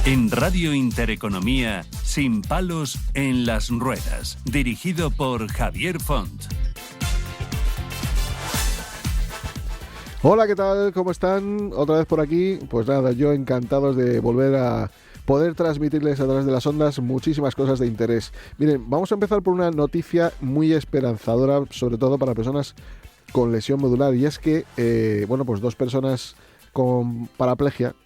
En Radio Intereconomía, Sin palos en las ruedas, dirigido por Javier Font. Hola, ¿qué tal? ¿Cómo están? Otra vez por aquí. Pues nada, yo encantados de volver a poder transmitirles a través de las ondas muchísimas cosas de interés. Miren, vamos a empezar por una noticia muy esperanzadora, sobre todo para personas con lesión medular, y es que, pues dos personas con paraplegia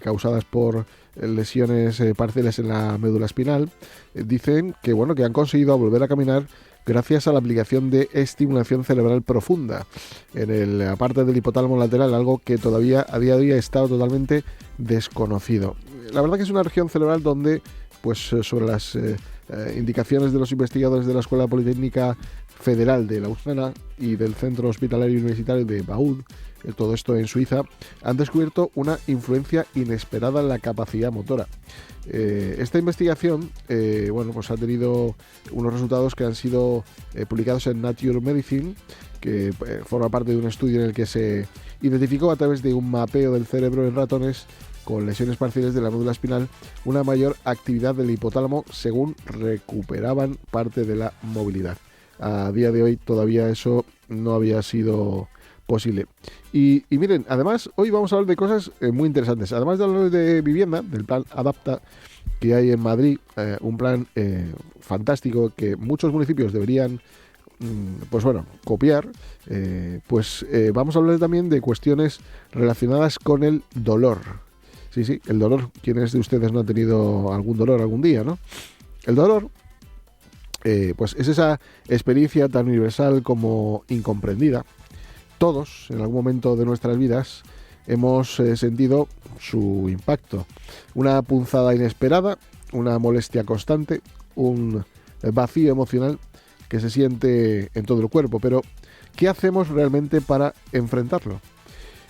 causadas por lesiones parciales en la médula espinal dicen que han conseguido volver a caminar gracias a la aplicación de estimulación cerebral profunda en la parte del hipotálamo lateral, algo que todavía a día de hoy ha estado totalmente desconocido. La verdad que es una región cerebral donde, sobre las indicaciones de los investigadores de la Escuela Politécnica Federal de Lausana y del Centro Hospitalario Universitario de Vaud, todo esto en Suiza, han descubierto una influencia inesperada en la capacidad motora. Esta investigación ha tenido unos resultados que han sido publicados en Nature Medicine, que forma parte de un estudio en el que se identificó a través de un mapeo del cerebro en ratones con lesiones parciales de la médula espinal una mayor actividad del hipotálamo según recuperaban parte de la movilidad. A día de hoy todavía eso no había sido posible. Y miren, además hoy vamos a hablar de cosas muy interesantes. Además de hablar de vivienda, del plan Adapta que hay en Madrid, un plan fantástico que muchos municipios deberían copiar, vamos a hablar también de cuestiones relacionadas con el dolor. Sí, el dolor. ¿Quiénes de ustedes no ha tenido algún dolor algún día, no? El dolor es esa experiencia tan universal como incomprendida. Todos, en algún momento de nuestras vidas, hemos sentido su impacto. Una punzada inesperada, una molestia constante, un vacío emocional que se siente en todo el cuerpo. Pero, ¿qué hacemos realmente para enfrentarlo?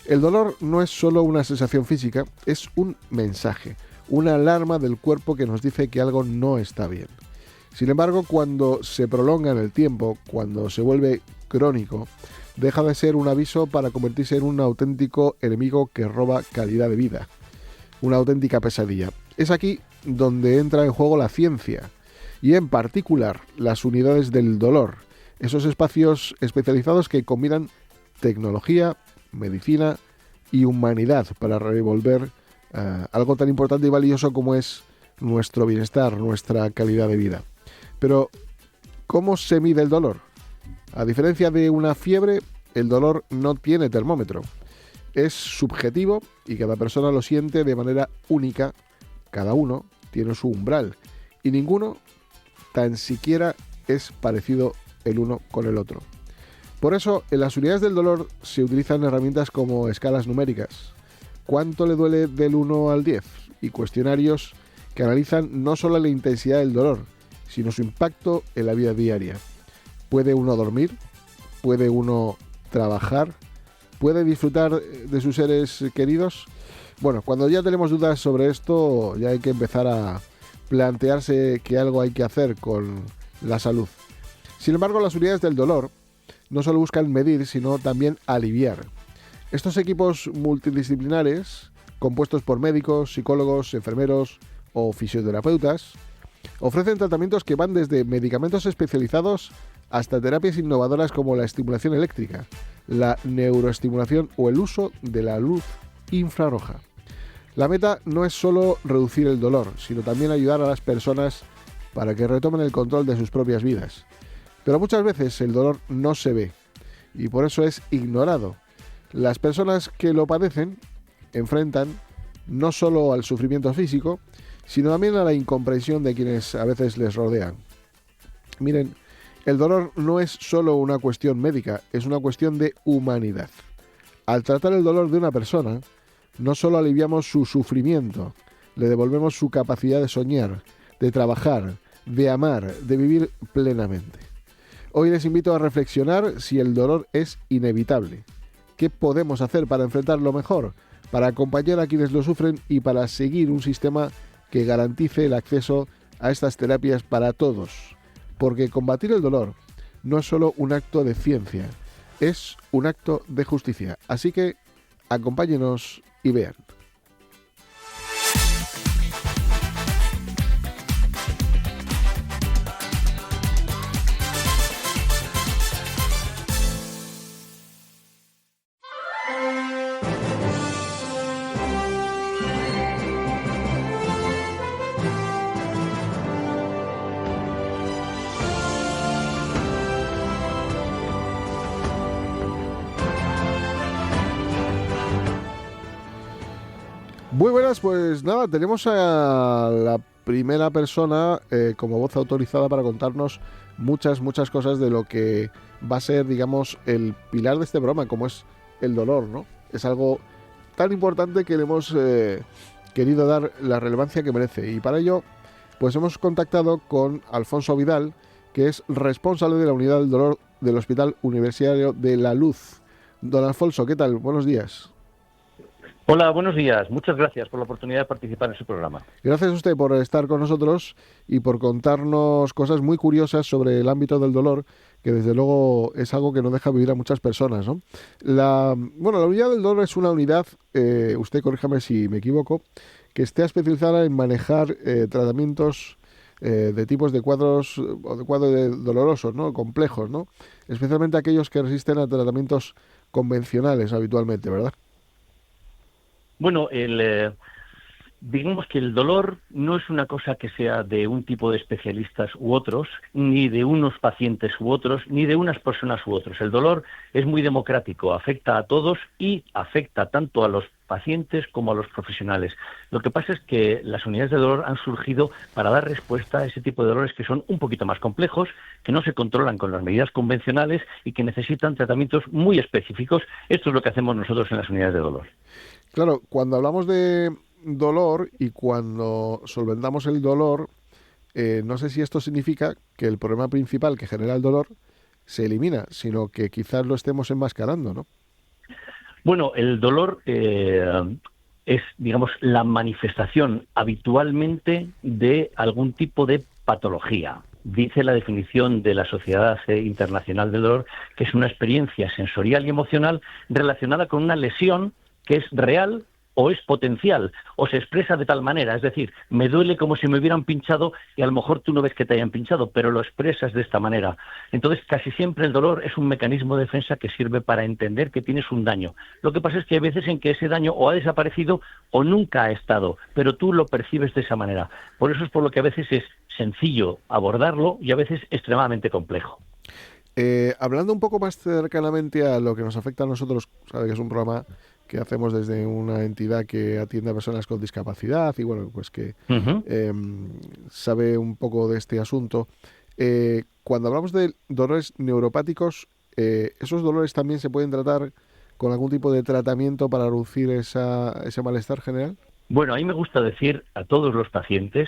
El dolor no es solo una sensación física, es un mensaje, una alarma del cuerpo que nos dice que algo no está bien. Sin embargo, cuando se prolonga en el tiempo, cuando se vuelve crónico, deja de ser un aviso para convertirse en un auténtico enemigo que roba calidad de vida, una auténtica pesadilla. Es aquí donde entra en juego la ciencia y en particular las unidades del dolor, esos espacios especializados que combinan tecnología, medicina y humanidad para revolver algo tan importante y valioso como es nuestro bienestar, nuestra calidad de vida. Pero, ¿cómo se mide el dolor? A diferencia de una fiebre, el dolor no tiene termómetro. Es subjetivo y cada persona lo siente de manera única. Cada uno tiene su umbral y ninguno tan siquiera es parecido el uno con el otro. Por eso, en las unidades del dolor se utilizan herramientas como escalas numéricas, cuánto le duele del 1 al 10 y cuestionarios que analizan no solo la intensidad del dolor, sino su impacto en la vida diaria. ¿Puede uno dormir? ¿Puede uno trabajar? ¿Puede disfrutar de sus seres queridos? Bueno, cuando ya tenemos dudas sobre esto, ya hay que empezar a plantearse que algo hay que hacer con la salud. Sin embargo, las unidades del dolor no solo buscan medir, sino también aliviar. Estos equipos multidisciplinares, compuestos por médicos, psicólogos, enfermeros o fisioterapeutas, ofrecen tratamientos que van desde medicamentos especializados hasta terapias innovadoras como la estimulación eléctrica, la neuroestimulación o el uso de la luz infrarroja. La meta no es solo reducir el dolor, sino también ayudar a las personas para que retomen el control de sus propias vidas. Pero muchas veces el dolor no se ve y por eso es ignorado. Las personas que lo padecen enfrentan no solo al sufrimiento físico, sino también a la incomprensión de quienes a veces les rodean. Miren, el dolor no es solo una cuestión médica, es una cuestión de humanidad. Al tratar el dolor de una persona, no solo aliviamos su sufrimiento, le devolvemos su capacidad de soñar, de trabajar, de amar, de vivir plenamente. Hoy les invito a reflexionar si el dolor es inevitable. ¿Qué podemos hacer para enfrentarlo mejor? Para acompañar a quienes lo sufren y para seguir un sistema que garantice el acceso a estas terapias para todos. Porque combatir el dolor no es solo un acto de ciencia, es un acto de justicia. Así que acompáñenos y vean. Muy buenas, pues nada, tenemos a la primera persona como voz autorizada para contarnos muchas cosas de lo que va a ser, digamos, el pilar de este programa, como es el dolor, ¿no? Es algo tan importante que le hemos querido dar la relevancia que merece. Y para ello, pues hemos contactado con Alfonso Vidal, que es responsable de la unidad del dolor del Hospital Universitario de La Luz. Don Alfonso, ¿qué tal? Buenos días. Hola, buenos días. Muchas gracias por la oportunidad de participar en su programa. Gracias a usted por estar con nosotros y por contarnos cosas muy curiosas sobre el ámbito del dolor, que desde luego es algo que no deja vivir a muchas personas, ¿no? La unidad del dolor es una unidad, usted corríjame si me equivoco, que esté especializada en manejar tratamientos de tipos de cuadros o de cuadros dolorosos, ¿no? Complejos, ¿no? Especialmente aquellos que resisten a tratamientos convencionales habitualmente, ¿verdad? Bueno, digamos que el dolor no es una cosa que sea de un tipo de especialistas u otros, ni de unos pacientes u otros, ni de unas personas u otros. El dolor es muy democrático, afecta a todos y afecta tanto a los pacientes como a los profesionales. Lo que pasa es que las unidades de dolor han surgido para dar respuesta a ese tipo de dolores que son un poquito más complejos, que no se controlan con las medidas convencionales y que necesitan tratamientos muy específicos. Esto es lo que hacemos nosotros en las unidades de dolor. Claro, cuando hablamos de dolor y cuando solventamos el dolor, no sé si esto significa que el problema principal que genera el dolor se elimina, sino que quizás lo estemos enmascarando, ¿no? Bueno, el dolor es, digamos, la manifestación habitualmente de algún tipo de patología. Dice la definición de la Sociedad Internacional del Dolor que es una experiencia sensorial y emocional relacionada con una lesión que es real o es potencial, o se expresa de tal manera, es decir, me duele como si me hubieran pinchado y a lo mejor tú no ves que te hayan pinchado, pero lo expresas de esta manera. Entonces, casi siempre el dolor es un mecanismo de defensa que sirve para entender que tienes un daño. Lo que pasa es que hay veces en que ese daño o ha desaparecido o nunca ha estado, pero tú lo percibes de esa manera. Por eso es por lo que a veces es sencillo abordarlo y a veces extremadamente complejo. Hablando un poco más cercanamente a lo que nos afecta a nosotros, sabe que es un programa que hacemos desde una entidad que atiende a personas con discapacidad y bueno, pues que sabe un poco de este asunto. Cuando hablamos de dolores neuropáticos, ¿esos dolores también se pueden tratar con algún tipo de tratamiento para reducir ese malestar general? Bueno, a mí me gusta decir a todos los pacientes,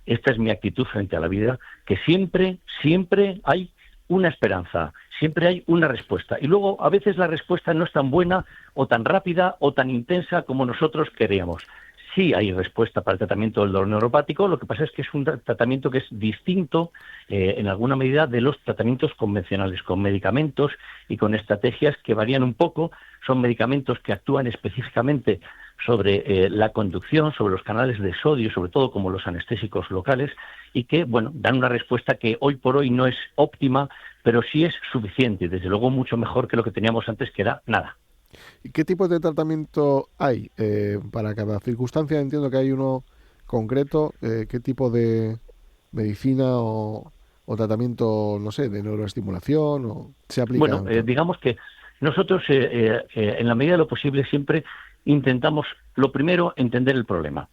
esta es mi actitud frente a la vida, que siempre hay una esperanza, siempre hay una respuesta. Y luego, a veces la respuesta no es tan buena o tan rápida o tan intensa como nosotros queríamos. Sí hay respuesta para el tratamiento del dolor neuropático, lo que pasa es que es un tratamiento que es distinto en alguna medida de los tratamientos convencionales, con medicamentos y con estrategias que varían un poco. Son medicamentos que actúan específicamente sobre la conducción, sobre los canales de sodio, sobre todo como los anestésicos locales, y que, bueno, dan una respuesta que hoy por hoy no es óptima, pero sí es suficiente, desde luego mucho mejor que lo que teníamos antes, que era nada. ¿Y qué tipo de tratamiento hay para cada circunstancia? Entiendo que hay uno concreto. ¿Qué tipo de medicina o tratamiento, no sé, de neuroestimulación o se aplica? Bueno, digamos que nosotros, en la medida de lo posible, siempre intentamos, lo primero, entender el problema.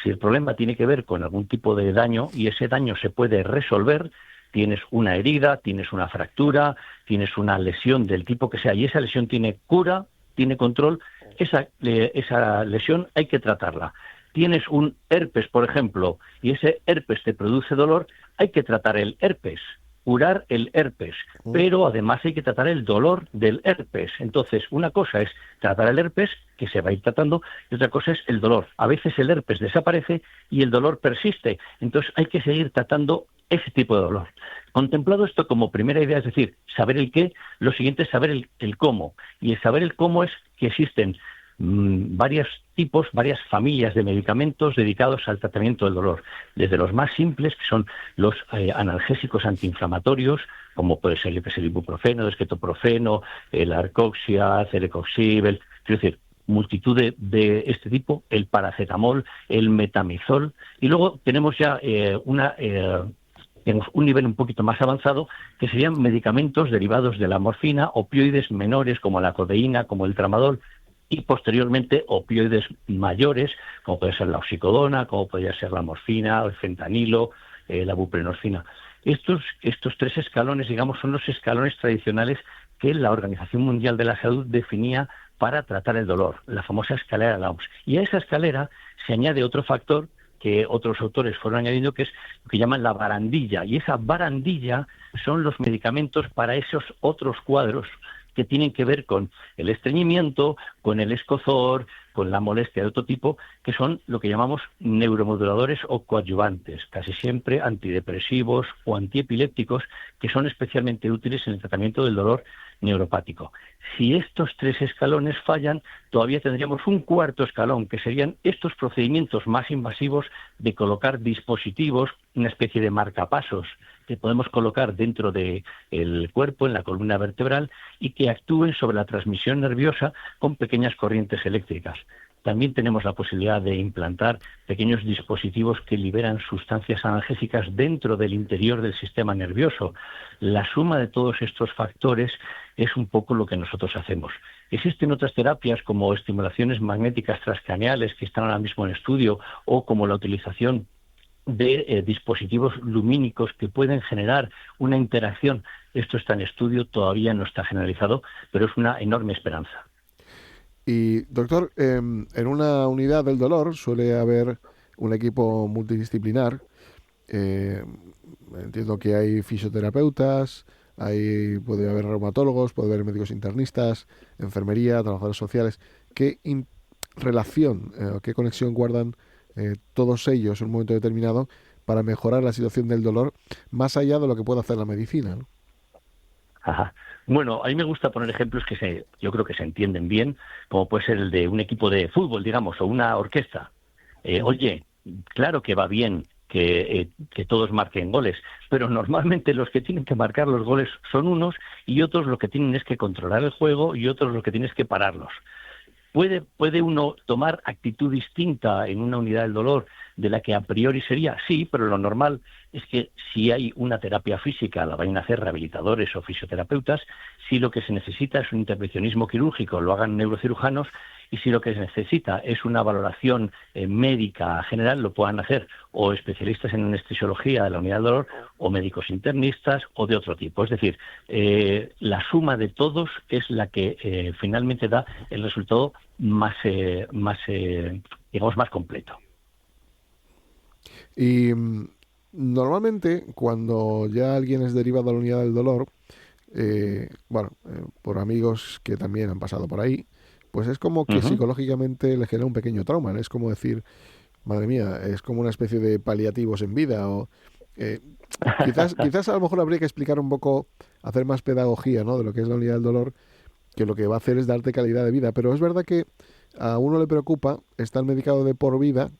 Si el problema tiene que ver con algún tipo de daño y ese daño se puede resolver, tienes una herida, tienes una fractura, tienes una lesión del tipo que sea, y esa lesión tiene cura, tiene control, esa lesión hay que tratarla. Tienes un herpes, por ejemplo, y ese herpes te produce dolor, hay que tratar el herpes, curar el herpes, pero además hay que tratar el dolor del herpes. Entonces, una cosa es tratar el herpes, que se va a ir tratando, y otra cosa es el dolor. A veces el herpes desaparece y el dolor persiste, entonces hay que seguir tratando ese tipo de dolor. Contemplado esto como primera idea, es decir, saber el qué, lo siguiente es saber el cómo. Y el saber el cómo es que existen varios tipos, varias familias de medicamentos dedicados al tratamiento del dolor, desde los más simples, que son los analgésicos antiinflamatorios, como puede ser el ibuprofeno, el ketoprofeno, el arcoxia, celecoxib, quiero decir, multitud de este tipo, el paracetamol, el metamizol, y luego tenemos ya un nivel un poquito más avanzado, que serían medicamentos derivados de la morfina, opioides menores como la codeína, como el tramadol, y posteriormente opioides mayores, como puede ser la oxicodona, como podría ser la morfina, el fentanilo, la buprenorfina. Estos 3 escalones, digamos, son los escalones tradicionales que la Organización Mundial de la Salud definía para tratar el dolor, la famosa escalera de la OMS. Y a esa escalera se añade otro factor que otros autores fueron añadiendo, que es lo que llaman la barandilla. Y esa barandilla son los medicamentos para esos otros cuadros que tienen que ver con el estreñimiento, con el escozor, con la molestia de otro tipo, que son lo que llamamos neuromoduladores o coadyuvantes, casi siempre antidepresivos o antiepilépticos, que son especialmente útiles en el tratamiento del dolor neuropático. Si estos 3 escalones fallan, todavía tendríamos un 4º escalón, que serían estos procedimientos más invasivos de colocar dispositivos, una especie de marcapasos, que podemos colocar dentro del cuerpo, en la columna vertebral, y que actúen sobre la transmisión nerviosa con pequeñas corrientes eléctricas. También tenemos la posibilidad de implantar pequeños dispositivos que liberan sustancias analgésicas dentro del interior del sistema nervioso. La suma de todos estos factores es un poco lo que nosotros hacemos. Existen otras terapias como estimulaciones magnéticas transcraneales que están ahora mismo en estudio, o como la utilización de dispositivos lumínicos que pueden generar una interacción. Esto está en estudio, todavía no está generalizado, pero es una enorme esperanza. Y, doctor, en una unidad del dolor suele haber un equipo multidisciplinar. Entiendo que hay fisioterapeutas, puede haber reumatólogos, puede haber médicos internistas, enfermería, trabajadores sociales. ¿Qué relación, qué conexión guardan todos ellos en un momento determinado para mejorar la situación del dolor, más allá de lo que puede hacer la medicina, ¿no? Ajá. Bueno, a mí me gusta poner ejemplos que yo creo que se entienden bien, como puede ser el de un equipo de fútbol, digamos, o una orquesta. Oye, claro que va bien que todos marquen goles, pero normalmente los que tienen que marcar los goles son unos, y otros lo que tienen es que controlar el juego, y otros lo que tienen es que pararlos. ¿Puede uno tomar actitud distinta en una unidad del dolor de la que a priori sería? Sí, pero lo normal es que si hay una terapia física, la vayan a hacer rehabilitadores o fisioterapeutas. Si lo que se necesita es un intervencionismo quirúrgico, lo hagan neurocirujanos. Y si lo que se necesita es una valoración médica general, lo puedan hacer o especialistas en anestesiología de la unidad del dolor, o médicos internistas, o de otro tipo. Es decir, la suma de todos es la que finalmente da el resultado más completo. Y normalmente, cuando ya alguien es derivado a la unidad del dolor, por amigos que también han pasado por ahí, pues es como que psicológicamente le genera un pequeño trauma, ¿no? Es como decir, madre mía, es como una especie de paliativos en vida. O quizás a lo mejor habría que explicar un poco, hacer más pedagogía, ¿no?, de lo que es la unidad del dolor, que lo que va a hacer es darte calidad de vida. Pero es verdad que a uno le preocupa estar medicado de por vida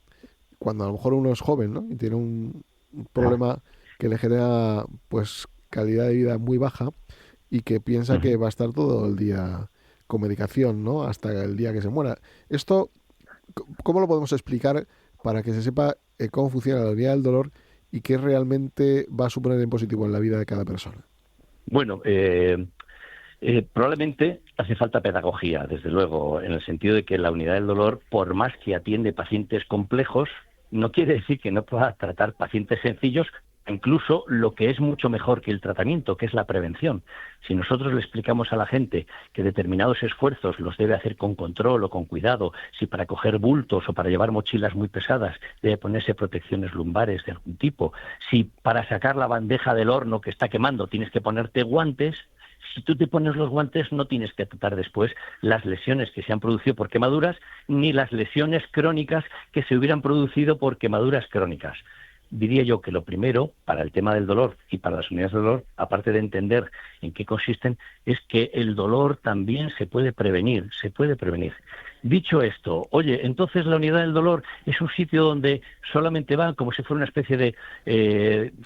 cuando a lo mejor uno es joven, ¿no?, y tiene un problema que le genera pues calidad de vida muy baja, y que piensa que va a estar todo el día con medicación, ¿no?, hasta el día que se muera. Esto, ¿cómo lo podemos explicar para que se sepa cómo funciona la unidad del dolor y qué realmente va a suponer en positivo en la vida de cada persona? Bueno, probablemente hace falta pedagogía, desde luego, en el sentido de que la unidad del dolor, por más que atiende pacientes complejos, no quiere decir que no pueda tratar pacientes sencillos, incluso lo que es mucho mejor que el tratamiento, que es la prevención. Si nosotros le explicamos a la gente que determinados esfuerzos los debe hacer con control o con cuidado, si para coger bultos o para llevar mochilas muy pesadas debe ponerse protecciones lumbares de algún tipo, si para sacar la bandeja del horno que está quemando tienes que ponerte guantes, si tú te pones los guantes no tienes que tratar después las lesiones que se han producido por quemaduras, ni las lesiones crónicas que se hubieran producido por quemaduras crónicas. Diría yo que lo primero, para el tema del dolor y para las unidades de dolor, aparte de entender en qué consisten, es que el dolor también se puede prevenir, se puede prevenir. Dicho esto, oye, entonces la unidad del dolor es un sitio donde solamente va como si fuera una especie de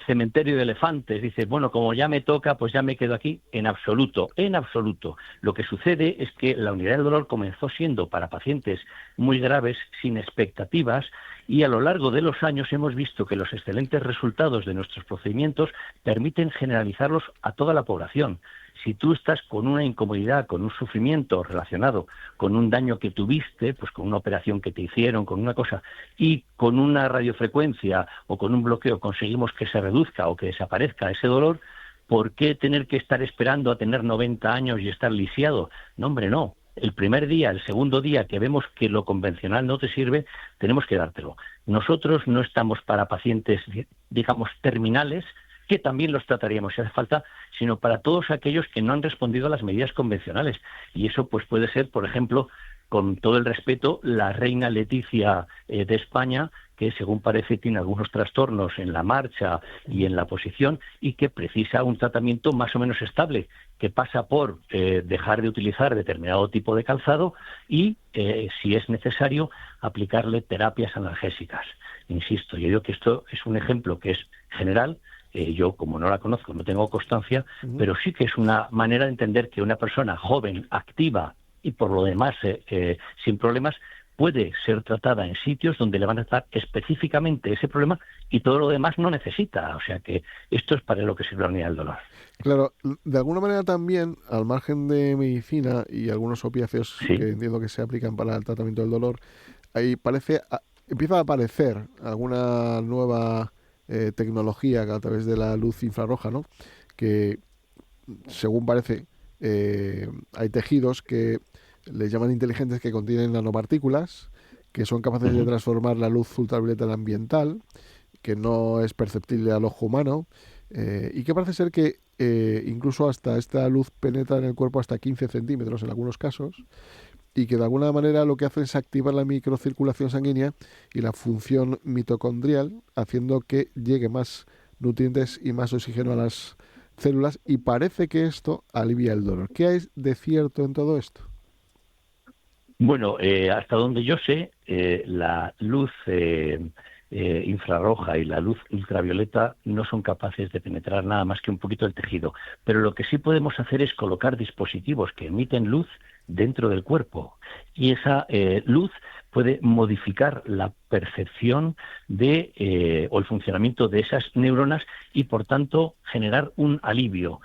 cementerio de elefantes. Dices, bueno, como ya me toca, pues ya me quedo aquí. En absoluto, en absoluto. Lo que sucede es que la unidad del dolor comenzó siendo para pacientes muy graves, sin expectativas, y a lo largo de los años hemos visto que los excelentes resultados de nuestros procedimientos permiten generalizarlos a toda la población. Si tú estás con una incomodidad, con un sufrimiento relacionado con un daño que tuviste, pues con una operación que te hicieron, con una cosa, y con una radiofrecuencia o con un bloqueo conseguimos que se reduzca o que desaparezca ese dolor, ¿por qué tener que estar esperando a tener 90 años y estar lisiado? No, hombre, no. El primer día, el segundo día que vemos que lo convencional no te sirve, tenemos que dártelo. Nosotros no estamos para pacientes, digamos, terminales, que también los trataríamos si hace falta, sino para todos aquellos que no han respondido a las medidas convencionales. Y eso pues puede ser, por ejemplo, con todo el respeto, la reina Leticia de España, que según parece tiene algunos trastornos en la marcha y en la posición y que precisa un tratamiento más o menos estable, que pasa por dejar de utilizar determinado tipo de calzado y, si es necesario, aplicarle terapias analgésicas. Insisto, yo digo que esto es un ejemplo que es general. Yo, como no la conozco, no tengo constancia, pero sí que es una manera de entender que una persona joven, activa y por lo demás sin problemas, puede ser tratada en sitios donde le van a tratar específicamente ese problema y todo lo demás no necesita. O sea que esto es para lo que sirve la unidad del dolor. Claro, de alguna manera también, al margen de medicina y algunos opiáceos Sí. que entiendo que se aplican para el tratamiento del dolor, ahí empieza a aparecer alguna nueva tecnología a través de la luz infrarroja, ¿no? Que, según parece, hay tejidos que les llaman inteligentes, que contienen nanopartículas, que son capaces de transformar la luz ultravioleta en ambiental, que no es perceptible al ojo humano, y que parece ser que incluso hasta esta luz penetra en el cuerpo hasta 15 centímetros en algunos casos, y que de alguna manera lo que hace es activar la microcirculación sanguínea y la función mitocondrial, haciendo que llegue más nutrientes y más oxígeno a las células, y parece que esto alivia el dolor. ¿Qué hay de cierto en todo esto? Bueno, hasta donde yo sé, la luz infrarroja y la luz ultravioleta no son capaces de penetrar nada más que un poquito el tejido. Pero lo que sí podemos hacer es colocar dispositivos que emiten luz dentro del cuerpo. Y esa luz puede modificar la percepción de o el funcionamiento de esas neuronas y, por tanto, generar un alivio.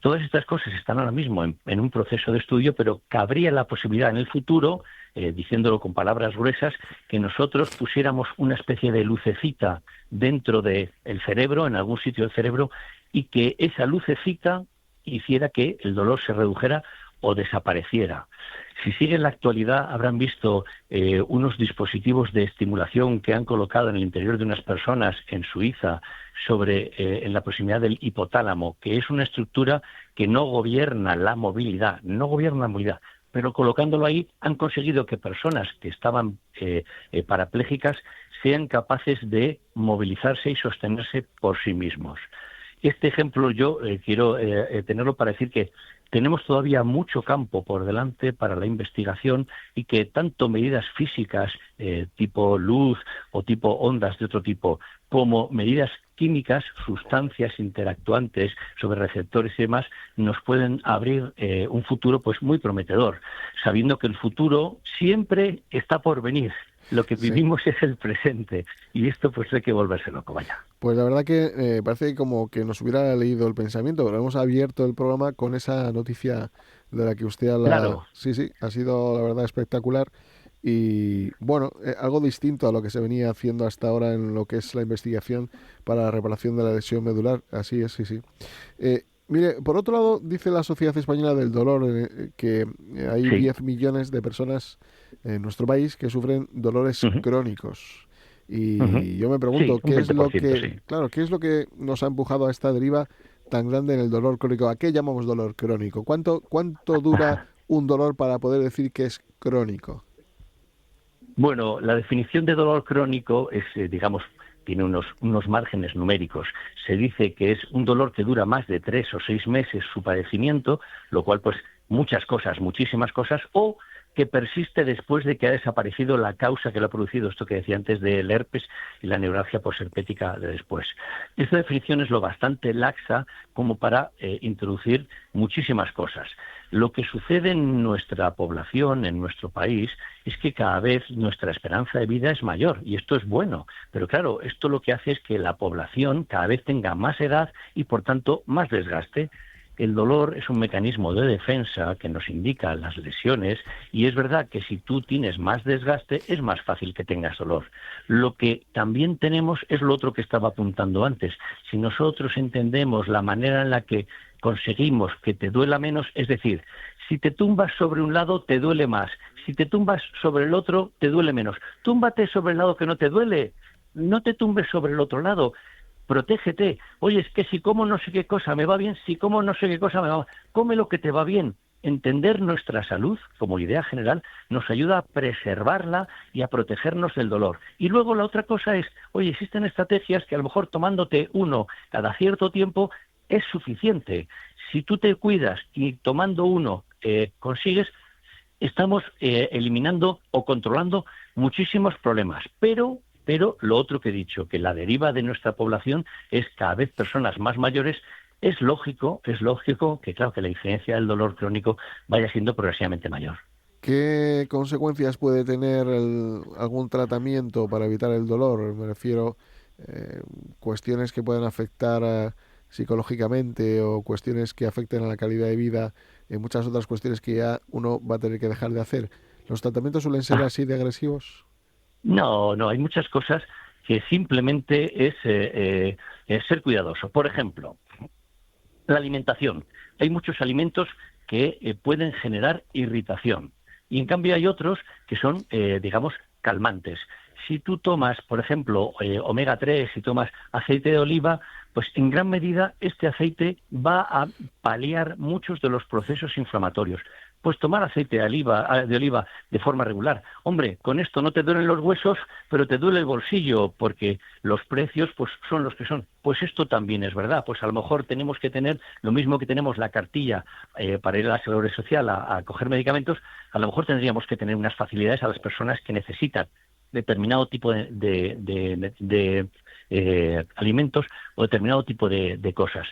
Todas estas cosas están ahora mismo en un proceso de estudio, pero cabría la posibilidad en el futuro, diciéndolo con palabras gruesas, que nosotros pusiéramos una especie de lucecita dentro del cerebro, en algún sitio del cerebro, y que esa lucecita hiciera que el dolor se redujera o desapareciera. Si sigue en la actualidad, habrán visto unos dispositivos de estimulación que han colocado en el interior de unas personas en Suiza en la proximidad del hipotálamo, que es una estructura que no gobierna la movilidad, pero colocándolo ahí han conseguido que personas que estaban parapléjicas sean capaces de movilizarse y sostenerse por sí mismos. Este ejemplo yo quiero tenerlo para decir que tenemos todavía mucho campo por delante para la investigación y que tanto medidas físicas tipo luz o tipo ondas de otro tipo, como medidas químicas, sustancias interactuantes sobre receptores y demás, nos pueden abrir un futuro pues muy prometedor, sabiendo que el futuro siempre está por venir. Lo que vivimos es el presente y esto pues hay que volverse loco, vaya. Pues la verdad que parece como que nos hubiera leído el pensamiento, pero hemos abierto el programa con esa noticia de la que usted habla. Claro. Sí, ha sido la verdad espectacular y bueno, algo distinto a lo que se venía haciendo hasta ahora en lo que es la investigación para la reparación de la lesión medular. Así es, sí. Mire, por otro lado, dice la Sociedad Española del Dolor que hay 10 millones de personas en nuestro país que sufren dolores crónicos. Y yo me pregunto, ¿qué es lo que, claro, qué es lo que nos ha empujado a esta deriva tan grande en el dolor crónico? ¿A qué llamamos dolor crónico? ¿Cuánto dura un dolor para poder decir que es crónico? Bueno, la definición de dolor crónico es, digamos, tiene unos márgenes numéricos. Se dice que es un dolor que dura más de 3 o 6 meses su padecimiento, lo cual pues muchísimas cosas, o que persiste después de que ha desaparecido la causa que lo ha producido, esto que decía antes del herpes y la neuralgia posherpética de después. Esta definición es lo bastante laxa como para introducir muchísimas cosas. Lo que sucede en nuestra población, en nuestro país, es que cada vez nuestra esperanza de vida es mayor, y esto es bueno. Pero claro, esto lo que hace es que la población cada vez tenga más edad y, por tanto, más desgaste. el dolor es un mecanismo de defensa que nos indica las lesiones, y es verdad que si tú tienes más desgaste es más fácil que tengas dolor. Lo que también tenemos es lo otro que estaba apuntando antes. Si nosotros entendemos la manera en la que conseguimos que te duela menos, es decir, si te tumbas sobre un lado te duele más, si te tumbas sobre el otro te duele menos. Túmbate sobre el lado que no te duele, no te tumbes sobre el otro lado. Protégete. Oye, es que si como no sé qué cosa me va bien, si como no sé qué cosa me va bien, come lo que te va bien. Entender nuestra salud como idea general nos ayuda a preservarla y a protegernos del dolor. Y luego la otra cosa es, oye, existen estrategias que a lo mejor tomándote uno cada cierto tiempo es suficiente. Si tú te cuidas y tomando uno consigues, estamos eliminando o controlando muchísimos problemas. Pero lo otro que he dicho, que la deriva de nuestra población es cada vez personas más mayores, es lógico que, claro, que la incidencia del dolor crónico vaya siendo progresivamente mayor. ¿Qué consecuencias puede tener algún tratamiento para evitar el dolor? Me refiero cuestiones que pueden afectar psicológicamente o cuestiones que afecten a la calidad de vida, muchas otras cuestiones que ya uno va a tener que dejar de hacer. ¿Los tratamientos suelen ser así de agresivos? No, hay muchas cosas que simplemente es ser cuidadoso. Por ejemplo, la alimentación. Hay muchos alimentos que pueden generar irritación y en cambio hay otros que son, digamos, calmantes. Si tú tomas, por ejemplo, omega 3, si tomas aceite de oliva, pues en gran medida este aceite va a paliar muchos de los procesos inflamatorios. Pues tomar aceite de oliva de forma regular. Hombre, con esto no te duelen los huesos, pero te duele el bolsillo, porque los precios pues son los que son. Pues esto también es verdad. Pues a lo mejor tenemos que tener lo mismo que tenemos la cartilla para ir a la Seguridad Social a coger medicamentos, a lo mejor tendríamos que tener unas facilidades a las personas que necesitan determinado tipo de alimentos o determinado tipo de cosas.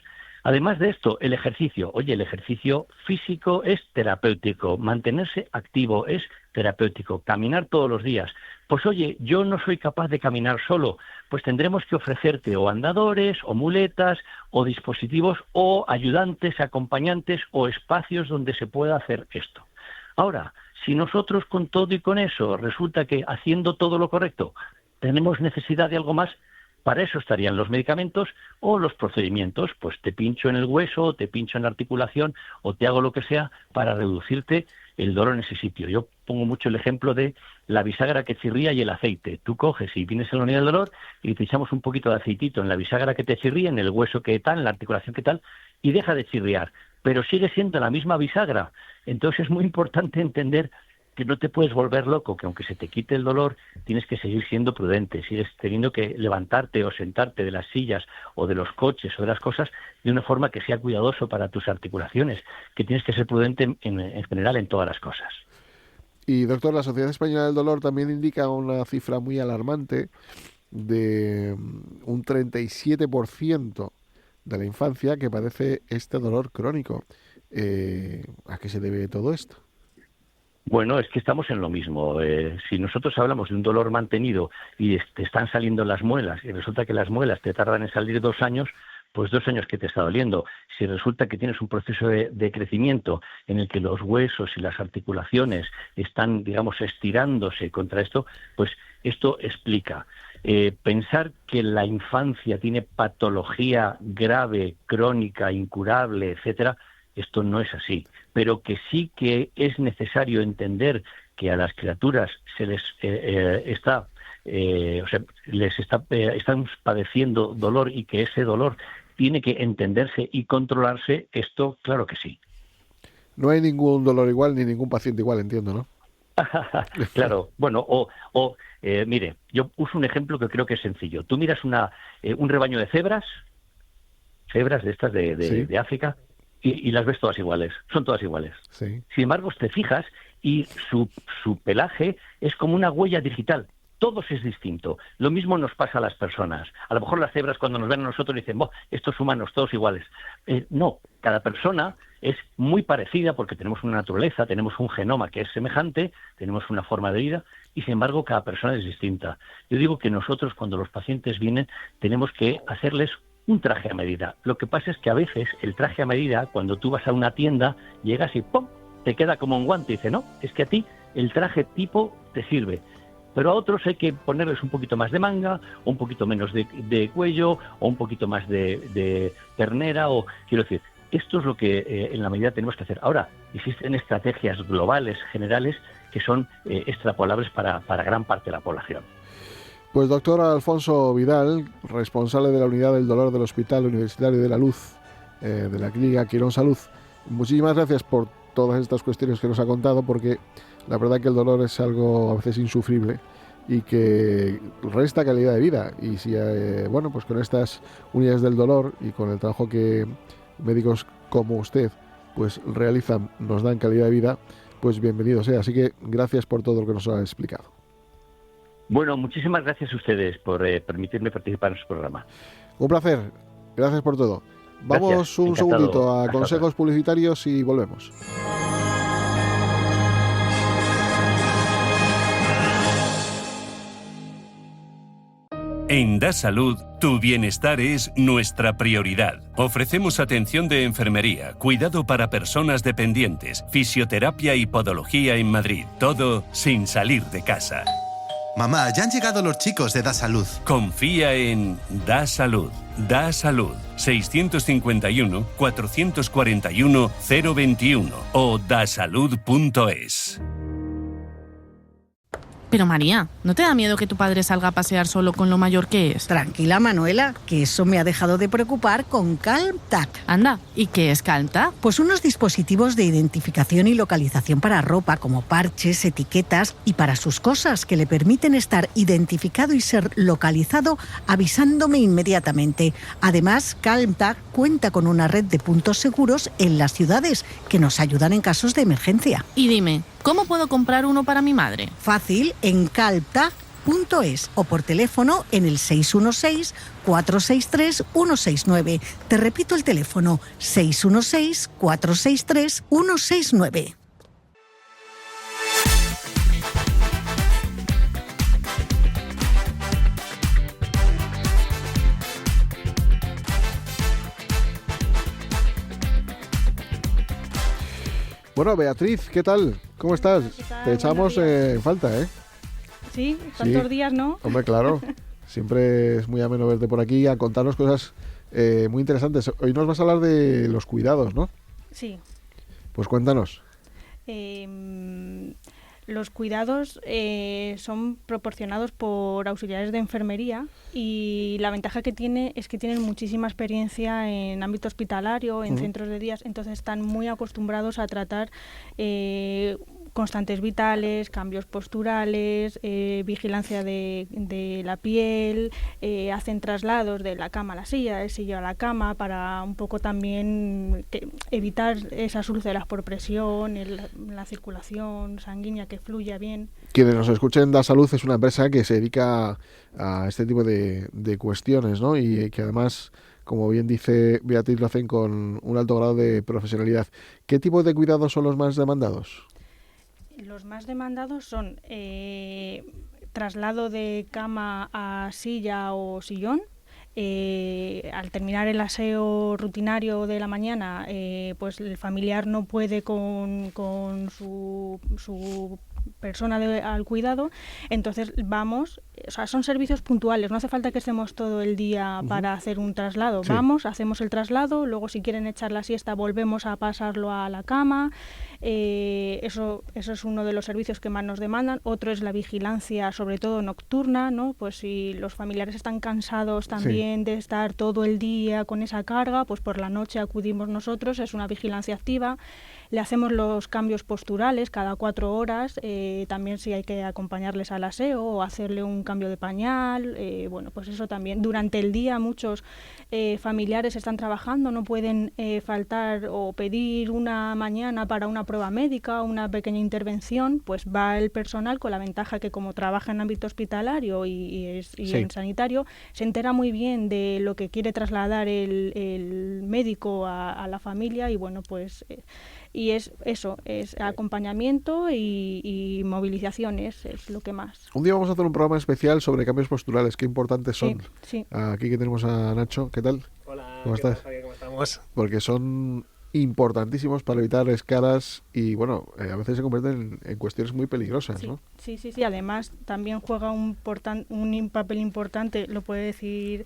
Además de esto, el ejercicio. Oye, el ejercicio físico es terapéutico, mantenerse activo es terapéutico, caminar todos los días. Pues oye, yo no soy capaz de caminar solo, pues tendremos que ofrecerte o andadores, o muletas, o dispositivos, o ayudantes, acompañantes, o espacios donde se pueda hacer esto. Ahora, si nosotros con todo y con eso resulta que haciendo todo lo correcto tenemos necesidad de algo más, para eso estarían los medicamentos o los procedimientos, pues te pincho en el hueso, te pincho en la articulación o te hago lo que sea para reducirte el dolor en ese sitio. Yo pongo mucho el ejemplo de la bisagra que chirría y el aceite. Tú coges y vienes a la unidad del dolor y te echamos un poquito de aceitito en la bisagra que te chirría, en el hueso que tal, en la articulación que tal, y deja de chirriar, pero sigue siendo la misma bisagra. Entonces es muy importante entender que no te puedes volver loco, que aunque se te quite el dolor, tienes que seguir siendo prudente, sigues teniendo que levantarte o sentarte de las sillas o de los coches o de las cosas de una forma que sea cuidadoso para tus articulaciones, que tienes que ser prudente en general en todas las cosas. Y doctor, la Sociedad Española del Dolor también indica una cifra muy alarmante de un 37% de la infancia que padece este dolor crónico. ¿A qué se debe todo esto? Bueno, es que estamos en lo mismo. Si nosotros hablamos de un dolor mantenido y te están saliendo las muelas y resulta que las muelas te tardan en salir 2 años, pues 2 años que te está doliendo. Si resulta que tienes un proceso de crecimiento en el que los huesos y las articulaciones están, digamos, estirándose contra esto, pues esto explica. Pensar que la infancia tiene patología grave, crónica, incurable, etcétera, esto no es así, pero que sí que es necesario entender que a las criaturas se les están padeciendo dolor y que ese dolor tiene que entenderse y controlarse. Esto, claro que sí. No hay ningún dolor igual ni ningún paciente igual, entiendo, ¿no? Claro, bueno, mire, yo uso un ejemplo que creo que es sencillo. Tú miras un rebaño de cebras de estas Sí. de África, y las ves todas iguales, son todas iguales. Sí. Sin embargo, te fijas y su pelaje es como una huella digital. Todos es distinto. Lo mismo nos pasa a las personas. A lo mejor las cebras cuando nos ven a nosotros dicen, estos humanos, todos iguales. No, cada persona es muy parecida porque tenemos una naturaleza, tenemos un genoma que es semejante, tenemos una forma de vida y sin embargo cada persona es distinta. Yo digo que nosotros cuando los pacientes vienen tenemos que hacerles un traje a medida. Lo que pasa es que a veces el traje a medida, cuando tú vas a una tienda, llegas y ¡pum!, te queda como un guante. Y dice, no, es que a ti el traje tipo te sirve. Pero a otros hay que ponerles un poquito más de manga, un poquito menos de cuello, o un poquito más de ternera, o quiero decir, esto es lo que en la medida tenemos que hacer. Ahora, existen estrategias globales, generales, que son extrapolables para gran parte de la población. Pues doctor Alfonso Vidal, responsable de la Unidad del Dolor del Hospital Universitario de la Luz, de la Clínica Quirón Salud, muchísimas gracias por todas estas cuestiones que nos ha contado, porque la verdad que el dolor es algo a veces insufrible y que resta calidad de vida. Y si, bueno, pues con estas unidades del dolor y con el trabajo que médicos como usted pues realizan, nos dan calidad de vida, pues bienvenido sea. Así que gracias por todo lo que nos ha explicado. Bueno, muchísimas gracias a ustedes por permitirme participar en su programa. Un placer. Gracias por todo. Vamos Gracias. un Encantado. segundito a Hasta consejos ahora. publicitarios y volvemos. En Da Salud, tu bienestar es nuestra prioridad. Ofrecemos atención de enfermería, cuidado para personas dependientes, fisioterapia y podología en Madrid. Todo sin salir de casa. Mamá, ya han llegado los chicos de Da Salud. Confía en Da Salud. Da Salud. 651-441-021 o dasalud.es. Pero María, ¿no te da miedo que tu padre salga a pasear solo con lo mayor que es? Tranquila, Manuela, que eso me ha dejado de preocupar con CalmTag. Anda, ¿y qué es CalmTag? Pues unos dispositivos de identificación y localización para ropa, como parches, etiquetas y para sus cosas, que le permiten estar identificado y ser localizado avisándome inmediatamente. Además, CalmTag cuenta con una red de puntos seguros en las ciudades que nos ayudan en casos de emergencia. Y dime, ¿cómo puedo comprar uno para mi madre? Fácil, en calmtag.es o por teléfono en el 616-463-169. Te repito el teléfono, 616-463-169. Bueno, Beatriz, ¿qué tal? ¿Cómo estás? ¿Qué tal? Te echamos Buenos días. en falta, ¿eh? Sí, tantos Sí. días, ¿no? Hombre, claro. Siempre es muy ameno verte por aquí a contarnos cosas muy interesantes. Hoy nos vas a hablar de los cuidados, ¿no? Sí. Pues cuéntanos. Los cuidados son proporcionados por auxiliares de enfermería y la ventaja que tiene es que tienen muchísima experiencia en ámbito hospitalario, en centros de días, entonces están muy acostumbrados a tratar constantes vitales, cambios posturales, vigilancia de la piel, hacen traslados de la cama a la silla, del silla a la cama, para un poco también evitar esas úlceras por presión, la circulación sanguínea que fluya bien. Quienes nos escuchen, Da Salud es una empresa que se dedica a este tipo de cuestiones, ¿no? Y que además, como bien dice Beatriz, lo hacen con un alto grado de profesionalidad. ¿Qué tipo de cuidados son los más demandados? Los más demandados son traslado de cama a silla o sillón. Al terminar el aseo rutinario de la mañana, pues el familiar no puede con su persona al cuidado, entonces vamos, o sea, son servicios puntuales, no hace falta que estemos todo el día para hacer un traslado, Sí. Vamos, hacemos el traslado, luego si quieren echar la siesta volvemos a pasarlo a la cama, eso es uno de los servicios que más nos demandan. Otro es la vigilancia, sobre todo nocturna, ¿no? Pues si los familiares están cansados también de estar todo el día con esa carga, pues por la noche acudimos nosotros, es una vigilancia activa. Le hacemos los cambios posturales cada 4 horas, también si hay que acompañarles al aseo o hacerle un cambio de pañal, bueno, pues eso también. Durante el día muchos familiares están trabajando, no pueden faltar o pedir una mañana para una prueba médica, una pequeña intervención, pues va el personal con la ventaja que como trabaja en ámbito hospitalario y en sanitario, se entera muy bien de lo que quiere trasladar el médico a la familia y bueno, pues... y es eso, es acompañamiento y movilizaciones, es lo que más. Un día vamos a hacer un programa especial sobre cambios posturales, qué importantes son. Sí. Aquí que tenemos a Nacho, ¿qué tal? Hola, ¿Cómo ¿qué tal, estás? Javier? ¿Cómo estamos? Porque son importantísimos para evitar escaras y, bueno, a veces se convierten en cuestiones muy peligrosas, Sí, ¿no? sí. Además, también juega un papel importante, lo puede decir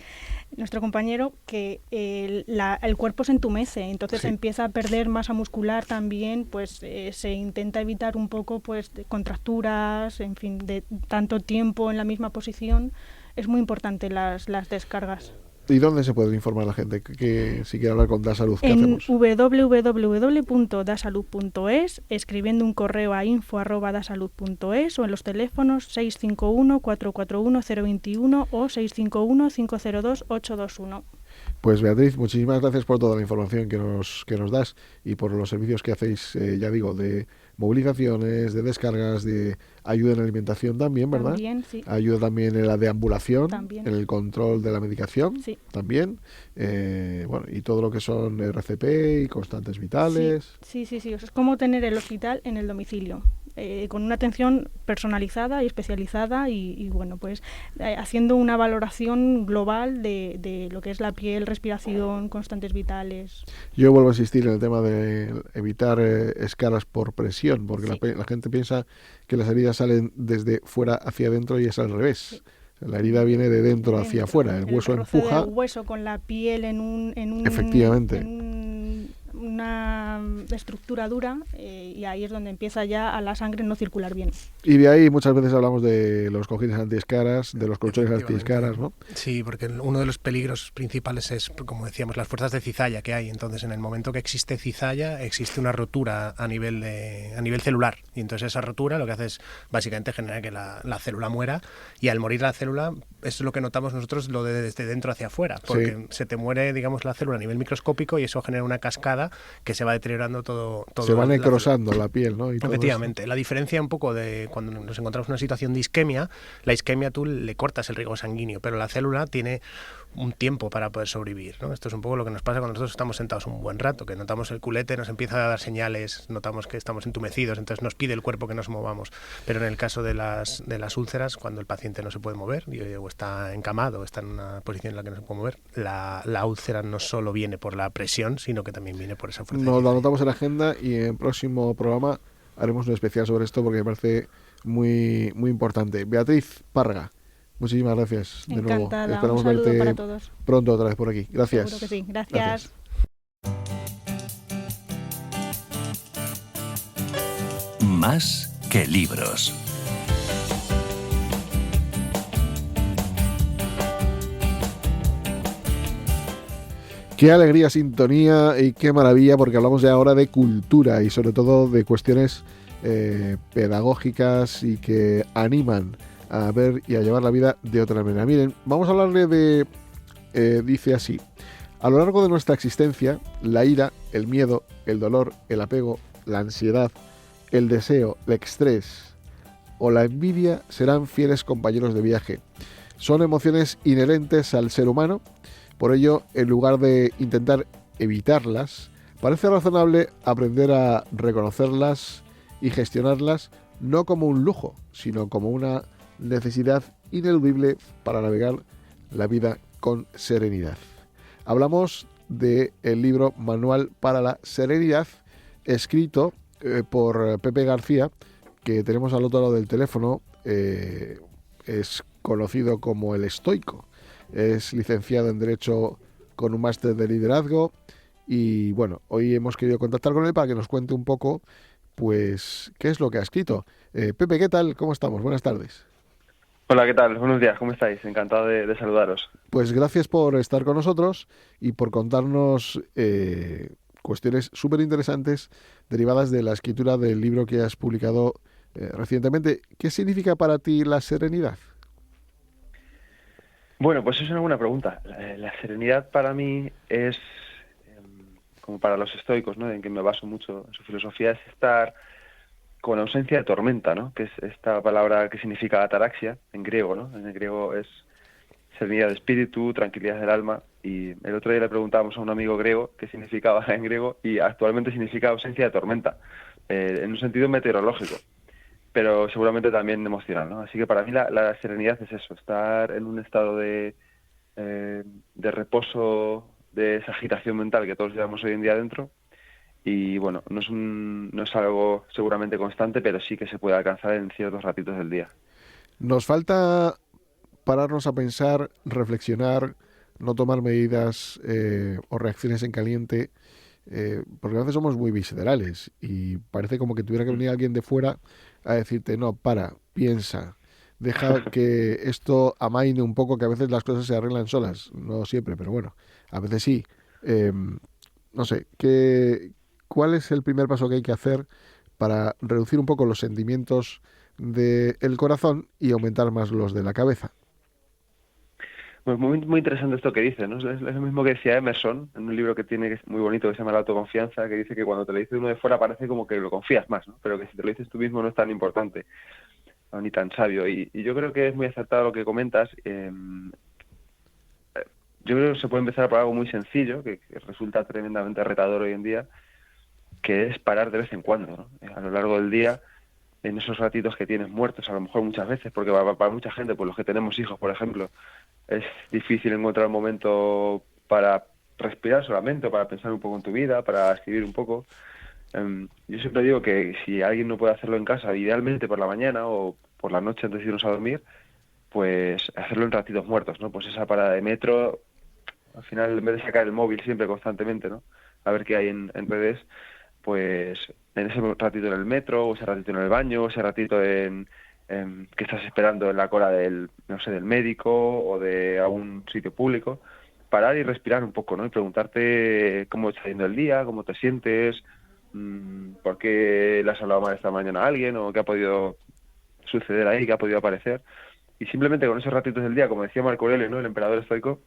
nuestro compañero, que el cuerpo se entumece, entonces Sí. empieza a perder masa muscular también, pues se intenta evitar un poco pues de contracturas, en fin, de tanto tiempo en la misma posición. Es muy importante las descargas. ¿Y dónde se puede informar la gente que si quiere hablar con Da Salud? ¿Qué En hacemos? www.dasalud.es, escribiendo un correo a info@dasalud.es o en los teléfonos 651-441-021 o 651-502-821. Pues Beatriz, muchísimas gracias por toda la información que nos das y por los servicios que hacéis, ya digo, de movilizaciones, de descargas, de ayuda en la alimentación también, ¿verdad? También, sí. Ayuda también en la deambulación, También. en el control de la medicación, Sí. también. Bueno, y todo lo que son RCP y constantes vitales. Sí. O sea, es como tener el hospital en el domicilio, con una atención personalizada y especializada y bueno, pues haciendo una valoración global de lo que es la piel, respiración, constantes vitales. Yo vuelvo a insistir en el tema de evitar escaras por presión, porque Sí. la gente piensa que las heridas salen desde fuera hacia adentro y es al revés. Sí. La herida viene de dentro hacia afuera, el hueso roce empuja. del hueso con la piel Efectivamente. Una estructura dura y ahí es donde empieza ya a la sangre no circular bien. Y de ahí muchas veces hablamos de los cojines antiescaras, de los colchones antiescaras, ¿no? Sí, porque uno de los peligros principales es, como decíamos, las fuerzas de cizalla que hay. Entonces, en el momento que existe cizalla, existe una rotura a nivel celular. Y entonces esa rotura lo que hace es básicamente generar que la célula muera. Y al morir la célula, es lo que notamos nosotros, lo de desde dentro hacia afuera. Porque se te muere, digamos, la célula a nivel microscópico y eso genera una cascada que se va deteriorando todo se va necrosando la piel, ¿no? Y todo efectivamente. eso. La diferencia un poco de cuando nos encontramos en una situación de isquemia, la isquemia tú le cortas el riego sanguíneo, pero la célula tiene un tiempo para poder sobrevivir, ¿no? Esto es un poco lo que nos pasa cuando nosotros estamos sentados un buen rato, que notamos el culete, nos empieza a dar señales, notamos que estamos entumecidos, entonces nos pide el cuerpo que nos movamos. Pero en el caso de las úlceras, cuando el paciente no se puede mover o está encamado, o está en una posición en la que no se puede mover, la úlcera no solo viene por la presión, sino que también viene por esa fuerza. Nos lo anotamos en la agenda y en el próximo programa haremos un especial sobre esto porque me parece muy, muy importante. Beatriz Párraga, muchísimas gracias de nuevo. Encantada. Esperamos Un saludo verte para todos. pronto otra vez por aquí. Gracias. Seguro que sí. Gracias. Más que libros. Qué alegría, sintonía y qué maravilla, porque hablamos ya ahora de cultura y sobre todo de cuestiones pedagógicas y que animan a ver y a llevar la vida de otra manera. Miren, vamos a hablarle de, dice así, a lo largo de nuestra existencia, la ira, el miedo, el dolor, el apego, la ansiedad, el deseo, el estrés o la envidia serán fieles compañeros de viaje. Son emociones inherentes al ser humano. Por ello, en lugar de intentar evitarlas, parece razonable aprender a reconocerlas y gestionarlas no como un lujo, sino como una necesidad ineludible para navegar la vida con serenidad. Hablamos del libro Manual para la Serenidad, escrito por Pepe García, que tenemos al otro lado del teléfono. Es conocido como el estoico. Es licenciado en Derecho con un máster de liderazgo y bueno, hoy hemos querido contactar con él para que nos cuente un poco pues qué es lo que ha escrito. Pepe, ¿qué tal? ¿Cómo estamos? Buenas tardes. Hola, ¿qué tal? Buenos días, ¿cómo estáis? Encantado de saludaros. Pues gracias por estar con nosotros y por contarnos cuestiones súper interesantes derivadas de la escritura del libro que has publicado recientemente. ¿Qué significa para ti la serenidad? Bueno, pues es una buena pregunta. La serenidad para mí es, como para los estoicos, ¿no?, en que me baso mucho en su filosofía, es estar con ausencia de tormenta, ¿no?, que es esta palabra que significa ataraxia en griego, ¿no? En el griego es serenidad de espíritu, tranquilidad del alma, y el otro día le preguntábamos a un amigo griego qué significaba en griego y actualmente significa ausencia de tormenta, en un sentido meteorológico, pero seguramente también emocional, ¿no? Así que para mí la serenidad es eso, estar en un estado de reposo de esa agitación mental que todos llevamos hoy en día dentro. Y bueno, no es algo seguramente constante, pero sí que se puede alcanzar en ciertos ratitos del día. Nos falta pararnos a pensar, reflexionar, no tomar medidas o reacciones en caliente, porque a veces somos muy viscerales y parece como que tuviera que venir alguien de fuera a decirte, no, para, piensa, deja que esto amaine un poco, que a veces las cosas se arreglan solas, no siempre, pero bueno, a veces sí. No sé, ¿cuál es el primer paso que hay que hacer para reducir un poco los sentimientos del corazón y aumentar más los de la cabeza? Pues muy interesante esto que dice, ¿no? Es lo mismo que decía Emerson en un libro que tiene, que es muy bonito, que se llama La autoconfianza, que dice que cuando te lo dice uno de fuera parece como que lo confías más, ¿no? Pero que si te lo dices tú mismo no es tan importante, ni tan sabio. Y yo creo que es muy acertado lo que comentas. Yo creo que se puede empezar por algo muy sencillo, que resulta tremendamente retador hoy en día, que es parar de vez en cuando, ¿no? A lo largo del día, en esos ratitos que tienes muertos, a lo mejor muchas veces, porque para mucha gente, pues los que tenemos hijos, por ejemplo, es difícil encontrar un momento para respirar solamente, o para pensar un poco en tu vida, para escribir un poco. Yo siempre digo que si alguien no puede hacerlo en casa, idealmente por la mañana o por la noche antes de irnos a dormir, pues hacerlo en ratitos muertos, ¿no? Pues esa parada de metro, al final, en vez de sacar el móvil siempre constantemente, ¿no? A ver qué hay en redes, pues en ese ratito en el metro, o ese ratito en el baño, o ese ratito que estás esperando en la cola del médico o de algún sitio público, parar y respirar un poco, ¿no? Y preguntarte cómo está yendo el día, cómo te sientes, por qué le has hablado mal esta mañana a alguien, o qué ha podido suceder ahí, qué ha podido aparecer. Y simplemente con esos ratitos del día, como decía Marco Aurelio, ¿no? El emperador estoico,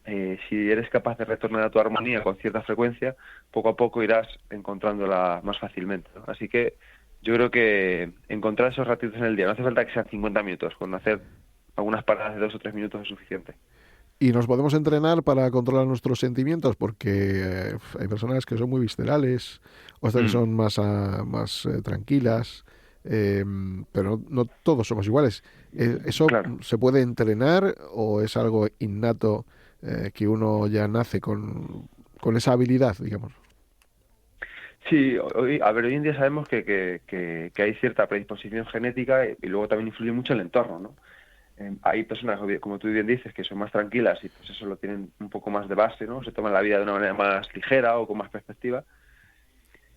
si eres capaz de retornar a tu armonía con cierta frecuencia, poco a poco irás encontrándola más fácilmente, ¿no? Así que yo creo que encontrar esos ratitos en el día, no hace falta que sean 50 minutos, con hacer algunas paradas de 2 o 3 minutos es suficiente. Y nos podemos entrenar para controlar nuestros sentimientos, porque hay personas que son muy viscerales, otras que son más tranquilas, pero no todos somos iguales. ¿Eso Claro. se puede entrenar o es algo innato que uno ya nace con esa habilidad, digamos? Sí, hoy en día sabemos que hay cierta predisposición genética y luego también influye mucho el entorno, ¿no? Hay personas, como tú bien dices, que son más tranquilas y pues eso lo tienen un poco más de base, ¿no? Se toman la vida de una manera más ligera o con más perspectiva.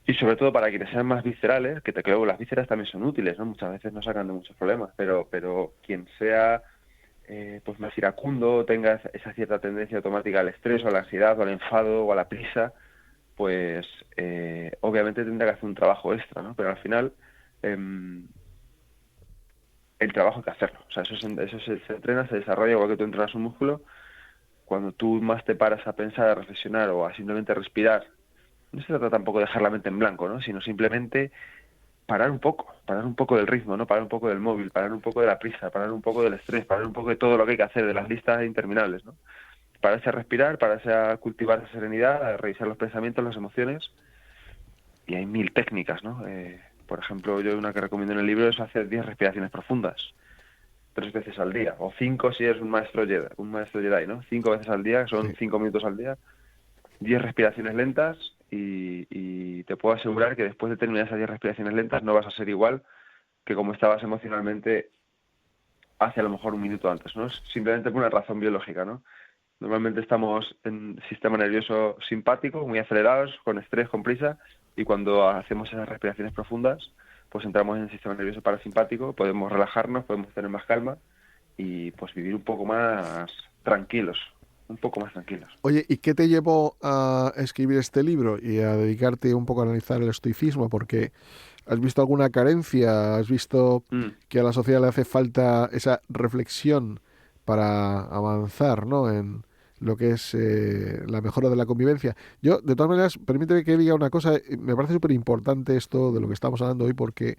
Y sobre todo para quienes sean más viscerales, que creo que las vísceras también son útiles, ¿no? Muchas veces no sacan de muchos problemas, pero quien sea pues más iracundo, tenga esa cierta tendencia automática al estrés o a la ansiedad o al enfado o a la prisa, pues obviamente tendrá que hacer un trabajo extra, ¿no? Pero al final el trabajo hay que hacerlo. O sea, eso se entrena, se desarrolla igual que tú entrenas un músculo. Cuando tú más te paras a pensar, a reflexionar o a simplemente respirar, no se trata tampoco de dejar la mente en blanco, ¿no? Sino simplemente parar un poco del ritmo, ¿no? Parar un poco del móvil, parar un poco de la prisa, parar un poco del estrés, parar un poco de todo lo que hay que hacer, de las listas interminables, ¿no? Pararse a respirar, pararse a cultivar esa serenidad, a revisar los pensamientos, las emociones, y hay 1000 técnicas, ¿no? Por ejemplo, yo una que recomiendo en el libro es hacer 10 respiraciones profundas, 3 veces al día, o 5 si eres un maestro Jedi, ¿no? 5 veces al día, son 5 minutos al día, 10 respiraciones lentas, y te puedo asegurar que después de terminar esas 10 respiraciones lentas no vas a ser igual que como estabas emocionalmente hace a lo mejor un minuto antes, ¿no? Es simplemente por una razón biológica, ¿no? Normalmente estamos en sistema nervioso simpático, muy acelerados, con estrés, con prisa, y cuando hacemos esas respiraciones profundas, pues entramos en el sistema nervioso parasimpático, podemos relajarnos, podemos tener más calma y pues vivir un poco más tranquilos, un poco más tranquilos. Oye, ¿y qué te llevó a escribir este libro y a dedicarte un poco a analizar el estoicismo? Porque ¿has visto alguna carencia? ¿Has visto que a la sociedad le hace falta esa reflexión para avanzar, ¿no?, en lo que es la mejora de la convivencia? Yo, de todas maneras, permíteme que diga una cosa. Me parece súper importante esto de lo que estamos hablando hoy, porque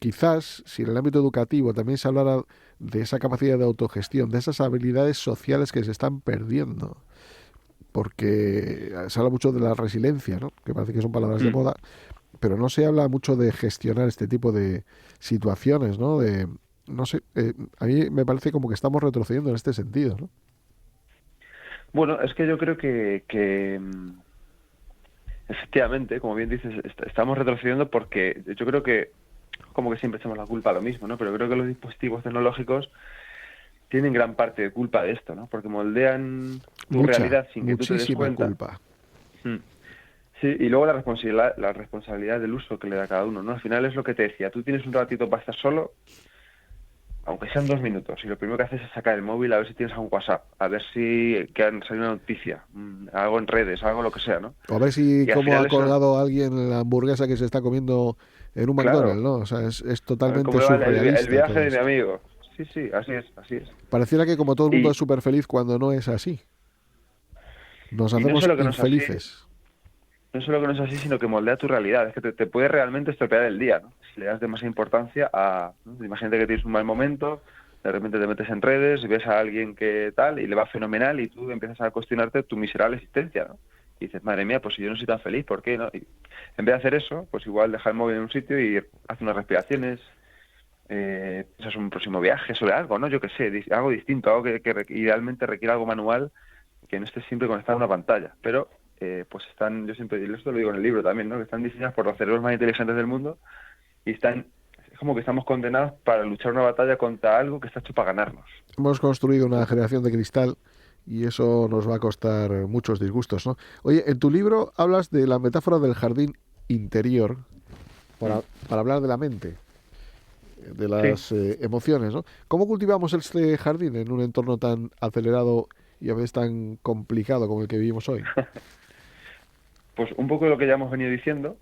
quizás si en el ámbito educativo también se hablara de esa capacidad de autogestión, de esas habilidades sociales que se están perdiendo, porque se habla mucho de la resiliencia, ¿no?, que parece que son palabras de moda, pero no se habla mucho de gestionar este tipo de situaciones, ¿no? No sé, a mí me parece como que estamos retrocediendo en este sentido, ¿no? Bueno, es que yo creo que efectivamente, como bien dices, estamos retrocediendo porque yo creo que, como que siempre echamos la culpa a lo mismo, ¿no? Pero creo que los dispositivos tecnológicos tienen gran parte de culpa de esto, ¿no? Porque moldean tu realidad sin que tú te des cuenta. Culpa. Sí, y luego la responsabilidad del uso que le da cada uno, ¿no? Al final es lo que te decía, tú tienes un ratito para estar solo, aunque sean 2 minutos, y lo primero que haces es sacar el móvil a ver si tienes algún WhatsApp, a ver si que han salido una noticia, algo en redes, algo lo que sea, ¿no? O a ver si cómo ha colgado alguien la hamburguesa que se está comiendo en un McDonald's, ¿no? O sea, es totalmente surrealista. El viaje de mi amigo. Sí, así es. Pareciera que como todo el mundo es súper feliz cuando no es así. Nos hacemos infelices. No solo que no es así, sino que moldea tu realidad. Es que te puede realmente estropear el día, ¿no? Si le das demasiada importancia a... ¿no? Imagínate que tienes un mal momento, de repente te metes en redes y ves a alguien que tal, y le va fenomenal, y tú empiezas a cuestionarte tu miserable existencia, ¿no? Y dices, madre mía, pues si yo no soy tan feliz, ¿por qué no? Y en vez de hacer eso, pues igual deja el móvil en un sitio y hace unas respiraciones, piensas un próximo viaje sobre algo, ¿no? Yo qué sé, algo distinto, algo que idealmente requiere algo manual, que no estés siempre conectado a una pantalla. Pero pues están, yo siempre, y esto lo digo en el libro también, ¿no? Que están diseñadas por los cerebros más inteligentes del mundo y es como que estamos condenados para luchar una batalla contra algo que está hecho para ganarnos. Hemos construido una generación de cristal y eso nos va a costar muchos disgustos, ¿no? Oye, en tu libro hablas de la metáfora del jardín interior para hablar de la mente, de las emociones, ¿no? ¿Cómo cultivamos este jardín en un entorno tan acelerado y a veces tan complicado como el que vivimos hoy? Pues un poco de lo que ya hemos venido diciendo,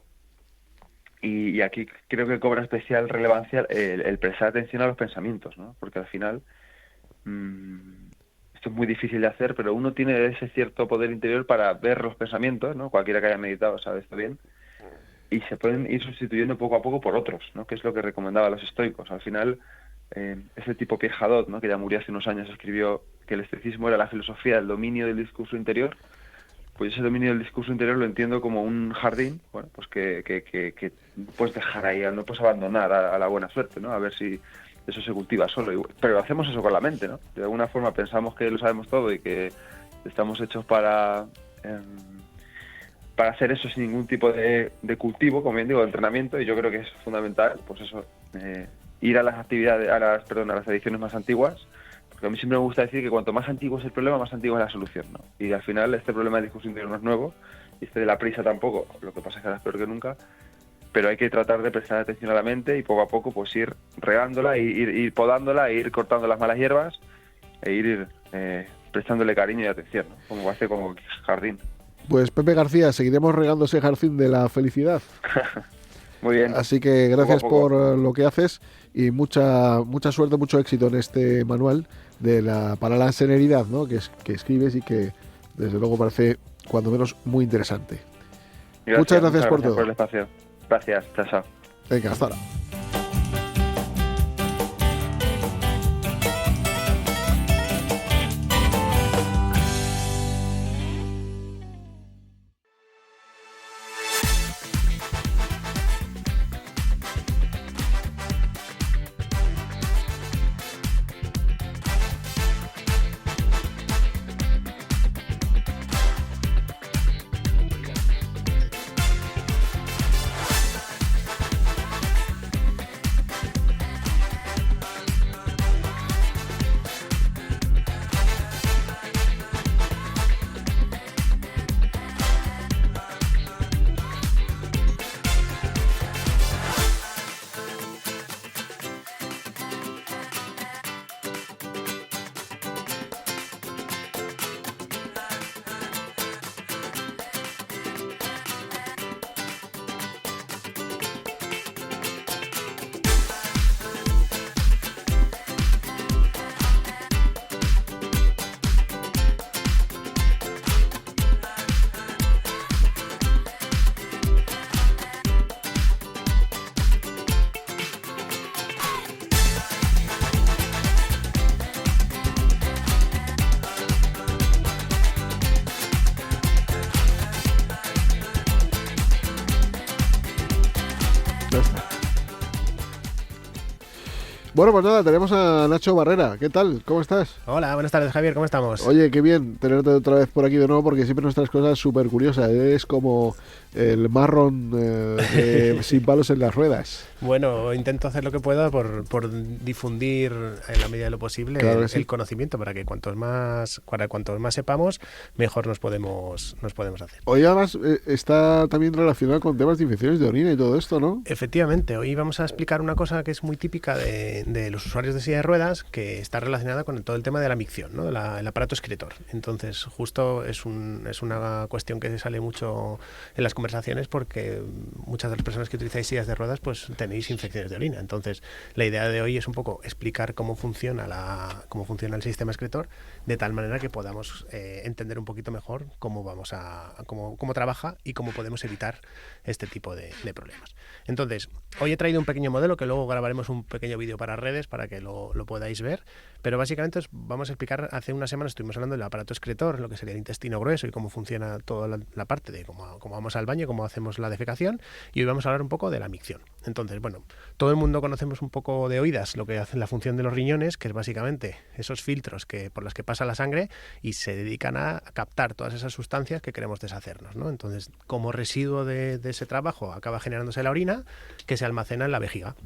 y aquí creo que cobra especial relevancia el prestar atención a los pensamientos, ¿no? Porque al final esto es muy difícil de hacer, pero uno tiene ese cierto poder interior para ver los pensamientos, ¿no? Cualquiera que haya meditado sabe esto bien, y se pueden ir sustituyendo poco a poco por otros, ¿no? Que es lo que recomendaban los estoicos. Al final, ese tipo Pierre Hadot, ¿no? Que ya murió hace unos años, escribió que el estoicismo era la filosofía del dominio del discurso interior. Pues ese dominio del discurso interior lo entiendo como un jardín, bueno, pues que no puedes dejar ahí, no puedes abandonar a la buena suerte, ¿no? A ver si eso se cultiva solo. Pero hacemos eso con la mente, ¿no? De alguna forma pensamos que lo sabemos todo y que estamos hechos para hacer eso sin ningún tipo de cultivo, como bien digo, de entrenamiento, y yo creo que es fundamental, pues eso, ir a las actividades, a las ediciones más antiguas. Porque a mí siempre me gusta decir que cuanto más antiguo es el problema, más antiguo es la solución, ¿no? Y al final este problema del discurso interior no es nuevo, y este de la prisa tampoco, lo que pasa es que ahora es peor que nunca, pero hay que tratar de prestar atención a la mente y poco a poco pues ir regándola, ir podándola, ir cortando las malas hierbas e ir prestándole cariño y atención, ¿no? Como hace como jardín. Pues Pepe García, seguiremos regando ese jardín de la felicidad. Muy bien. Así que gracias poco. por lo que haces y mucha suerte, mucho éxito en este manual para la serenidad, ¿no? que escribes y que desde luego parece cuando menos muy interesante. Muchas gracias por todo. Por el espacio. Gracias, chao. Venga, hasta ahora. Bueno, pues nada, tenemos a Nacho Barrera. ¿Qué tal? ¿Cómo estás? Hola, buenas tardes, Javier, ¿cómo estamos? Oye, qué bien tenerte otra vez por aquí de nuevo, porque siempre nuestras cosas súper curiosas. Es como el marrón sin palos en las ruedas. Bueno, intento hacer lo que pueda por difundir en la medida de lo posible el conocimiento, para que cuantos más sepamos, mejor nos podemos hacer. Hoy además está también relacionado con temas de infecciones de orina y todo esto, ¿no? Efectivamente, hoy vamos a explicar una cosa que es muy típica de los usuarios de silla de ruedas, que está relacionada con todo el tema de la micción, ¿no? El aparato excretor. Entonces, justo es una cuestión que sale mucho en las conversaciones, porque muchas de las personas que utilizáis sillas de ruedas pues tenéis infecciones de orina. Entonces, la idea de hoy es un poco explicar cómo funciona el sistema excretor, de tal manera que podamos entender un poquito mejor cómo trabaja y cómo podemos evitar este tipo de problemas. Entonces, hoy he traído un pequeño modelo que luego grabaremos un pequeño vídeo para redes para que lo podáis ver, pero básicamente vamos a explicar. Hace una semana estuvimos hablando del aparato excretor, lo que sería el intestino grueso y cómo funciona toda la parte de cómo vamos al baño, cómo hacemos la defecación, y hoy vamos a hablar un poco de la micción. Entonces, bueno, todo el mundo conocemos un poco de oídas lo que hace la función de los riñones, que es básicamente esos filtros por los que pasa la sangre y se dedican a captar todas esas sustancias que queremos deshacernos, ¿no? Entonces, como residuo de ese trabajo acaba generándose la orina, que se almacena en la vejiga.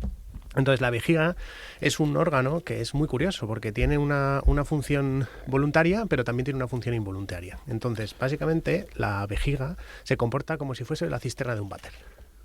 Entonces, la vejiga es un órgano que es muy curioso, porque tiene una función voluntaria, pero también tiene una función involuntaria. Entonces, básicamente, la vejiga se comporta como si fuese la cisterna de un váter.